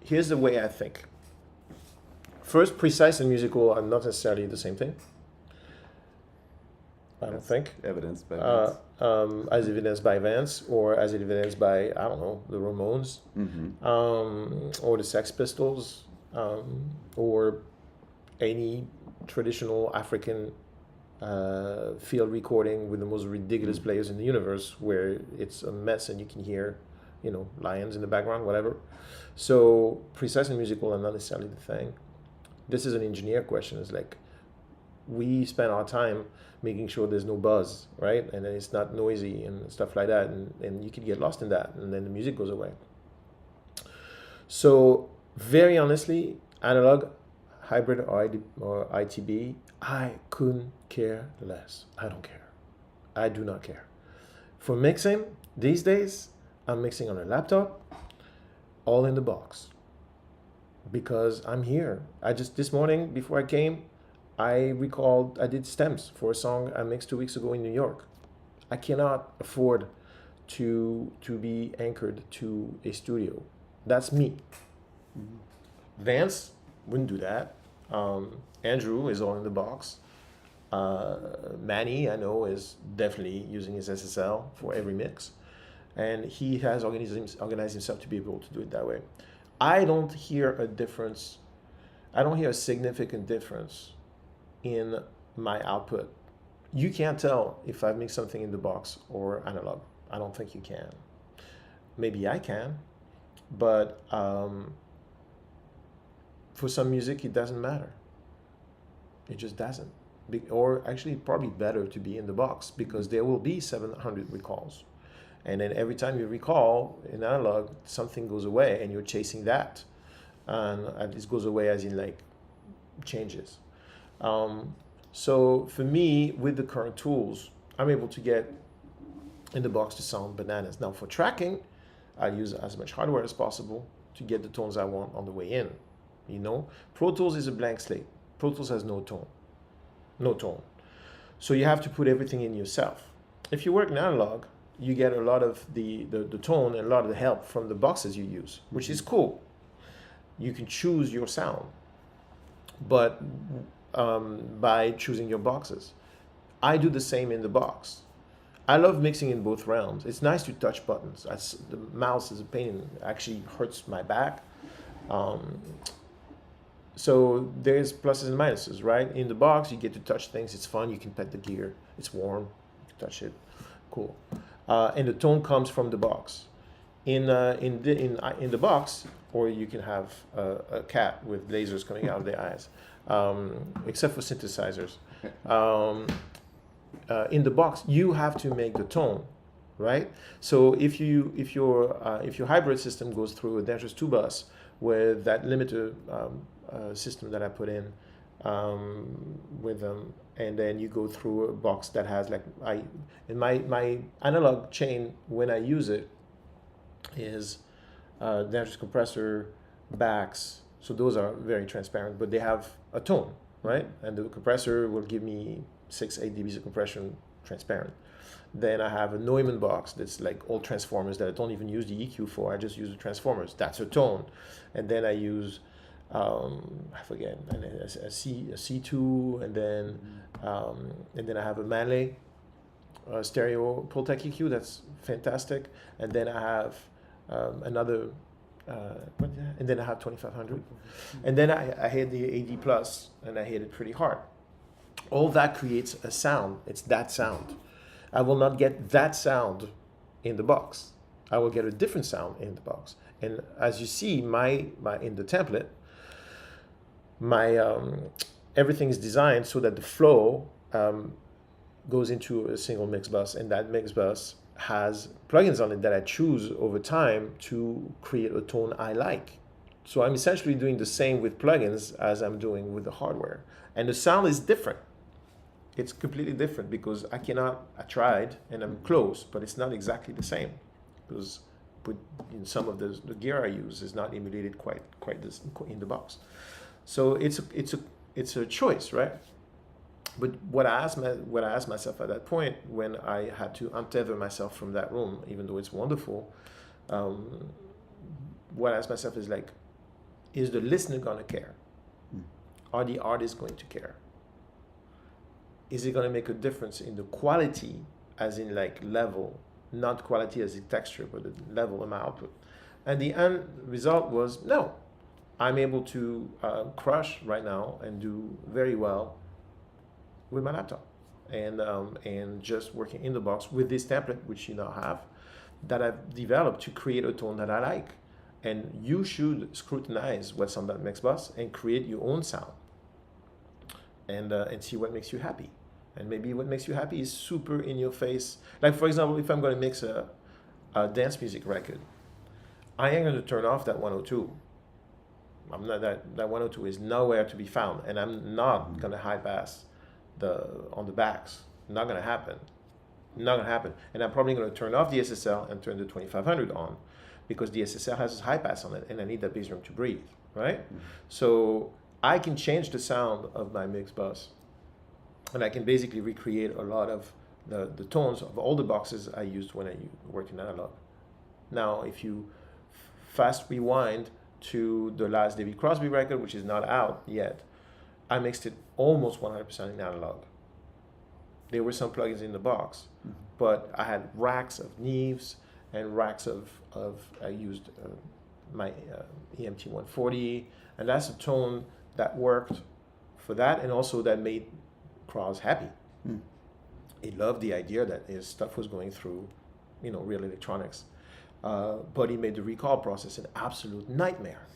Here's the way I think. First, precise and musical are not necessarily the same thing. I don't think. Evidence by as evidenced by Vance, or as evidenced by, I don't know, the Ramones, or the Sex Pistols, or any traditional African field recording with the most ridiculous players in the universe, where it's a mess and you can hear, lions in the background, whatever. So precise and musical are not necessarily the thing. This is an engineer question. It's like, we spend our time making sure there's no buzz, right? And then it's not noisy and stuff like that. And you could get lost in that, and then the music goes away. So very honestly, analog, hybrid, or ITB, I couldn't care less. I don't care. I do not care. For mixing, these days, I'm mixing on a laptop, all in the box. Because I'm here. This morning, before I came, I did stems for a song I mixed 2 weeks ago in New York. I cannot afford to be anchored to a studio. That's me. Vance wouldn't do that. Andrew is all in the box. Manny, I know, is definitely using his SSL for every mix. And he has organized himself to be able to do it that way. I don't hear a difference. I don't hear a significant difference in my output. You can't tell if I've mixed something in the box or analog. I don't think you can. Maybe I can, but for some music it doesn't matter. It just doesn't. Or actually, probably better to be in the box, because there will be 700 recalls. And then every time you recall in analog, something goes away and you're chasing that. And this goes away as in like changes. So for me, with the current tools, I'm able to get in the box to sound bananas. Now for tracking, I use as much hardware as possible to get the tones I want on the way in. Pro Tools is a blank slate. Pro Tools has no tone. So you have to put everything in yourself. If you work in analog, you get a lot of the tone and a lot of the help from the boxes you use, which is cool. You can choose your sound, but by choosing your boxes. I do the same in the box. I love mixing in both realms. It's nice to touch buttons. The mouse is a pain. It actually hurts my back. So there's pluses and minuses, right? In the box, you get to touch things. It's fun. You can pet the gear. It's warm. You can touch it. Cool. And the tone comes from the box. In the box, or you can have a cat with lasers coming out of their eyes, except for synthesizers. In the box, you have to make the tone right? So if your hybrid system goes through a dangerous two bus with that limiter system that I put in with them, and then you go through a box that has like in my analog chain when I use it is dangerous compressor backs. So those are very transparent, but they have a tone, right? And the compressor will give me 6-8 dBs of compression transparent. Then I have a Neumann box that's like all transformers that I don't even use the EQ for. I just use the transformers. That's a tone. And then I use I forget, and then a C2, and then I have a Manley stereo Pultec EQ that's fantastic. And then I have another and then I have 2500, and then I hit the AD plus, and I hit it pretty hard. All that creates a sound. It's that sound. I will not get that sound in the box. I will get a different sound in the box. And as you see, my in the template, my everything is designed so that the flow goes into a single mix bus, and that mix bus has plugins on it that I choose over time to create a tone I like. So I'm essentially doing the same with plugins as I'm doing with the hardware. And the sound is different. It's completely different because I tried and I'm close, but it's not exactly the same because some of the gear I use is not emulated quite this in the box. So it's a choice, right? But what I asked myself at that point when I had to untether myself from that room, even though it's wonderful, what I asked myself is like, is the listener gonna care? Are the artists going to care? Is it gonna make a difference in the quality, as in like level, not quality as in texture, but the level of my output? And the end result was no. I'm able to crush right now and do very well with my laptop, and just working in the box with this template, which you now have, that I've developed to create a tone that I like. And you should scrutinize what's on that mix bus and create your own sound, and see what makes you happy. And maybe what makes you happy is super in your face. Like for example, if I'm going to mix a dance music record, I ain't going to turn off that 102. I'm not that 102 is nowhere to be found, and I'm not going to high pass on the backs. Not going to happen. Not going to happen. And I'm probably going to turn off the SSL and turn the 2500 on, because the SSL has a high pass on it, and I need that bass drum to breathe, right? So I can change the sound of my mix bus, and I can basically recreate a lot of the tones of all the boxes I used when I worked in analog. Now, if you fast rewind to the last David Crosby record, which is not out yet, I mixed it almost 100% in analog. There were some plugins in the box, but I had racks of Neves and racks of I used my EMT 140, and that's a tone that worked for that, and also that made Cross happy. He loved the idea that his stuff was going through, real electronics, but he made the recall process an absolute nightmare,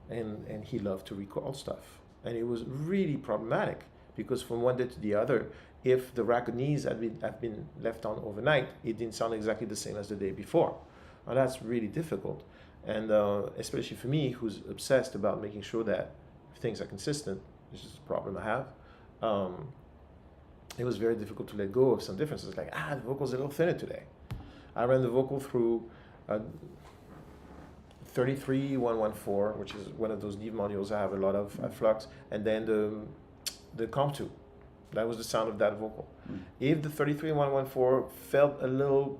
and he loved to recall stuff, and it was really problematic because from one day to the other, if the rack of knees had been left on overnight, it didn't sound exactly the same as the day before. And that's really difficult. And especially for me, who's obsessed about making sure that things are consistent, which is a problem I have, it was very difficult to let go of some differences. Like, the vocal's a little thinner today. I ran the vocal through 33114, which is one of those Neve modules I have a lot of flux, and then the Comp 2. That was the sound of that vocal. If the 33114 felt a little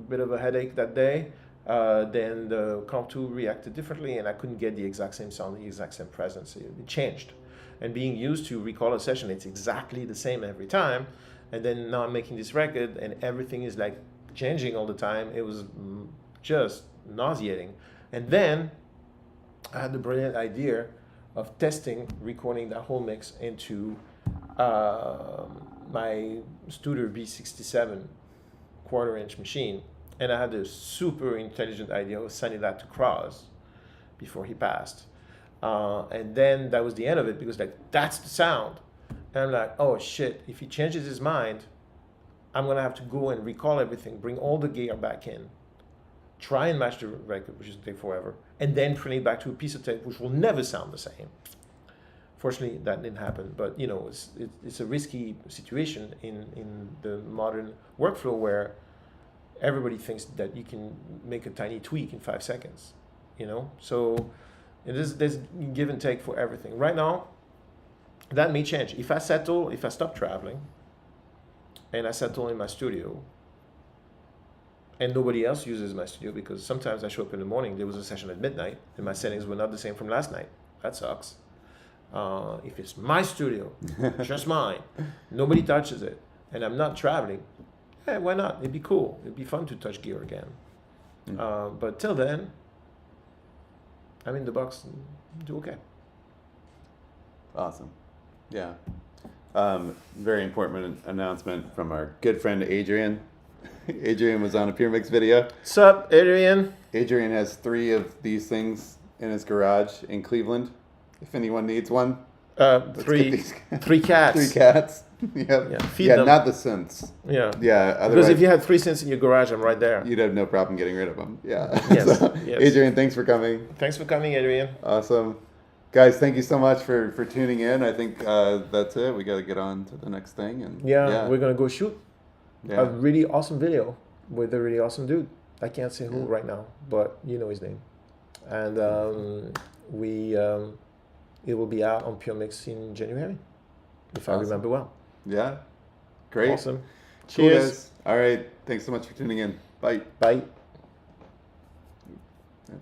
bit of a headache that day, then the Comp 2 reacted differently, and I couldn't get the exact same sound, the exact same presence. It changed. And being used to recall a session, it's exactly the same every time. And then now I'm making this record, and everything is like changing all the time. It was just nauseating. And then I had the brilliant idea of recording that whole mix into my Studer B67 quarter-inch machine, and I had a super intelligent idea of sending that to Cross before he passed, and then that was the end of it, because like that's the sound, and I'm like, oh shit, if he changes his mind, I'm going to have to go and recall everything, bring all the gear back in, try and match the record, which is take forever, and then print it back to a piece of tape, which will never sound the same. Fortunately, that didn't happen, but it's a risky situation in the modern workflow where everybody thinks that you can make a tiny tweak in 5 seconds, So there's give and take for everything. Right now, that may change. If I stop traveling, and I settle in my studio, and nobody else uses my studio, because sometimes I show up in the morning, there was a session at midnight, and my settings were not the same from last night. That sucks. If it's my studio, just mine, nobody touches it, and I'm not traveling, why not? It'd be cool. It'd be fun to touch gear again. But till then, I'm in the box and do okay. Awesome. Yeah. Very important announcement from our good friend Adrian. Adrian was on a Puremix video. What's up, Adrian? Adrian has 3 of these things in his garage in Cleveland. If anyone needs one. 3 cats. 3 cats. Yep. Yeah, feed them. Not the synths. Yeah. Yeah. Because if you had 3 synths in your garage, I'm right there. You'd have no problem getting rid of them. Yeah. Yes. Yes. Adrian, thanks for coming. Thanks for coming, Adrian. Awesome. Guys, thank you so much for tuning in. I think that's it. We got to get on to the next thing. And we're going to go shoot a really awesome video with a really awesome dude. I can't say who right now, but you know his name. And it will be out on Puremix in January, if I remember well. Yeah. Great. Awesome. Cool, Cheers. guys. All right. Thanks so much for tuning in. Bye. Bye. Yeah.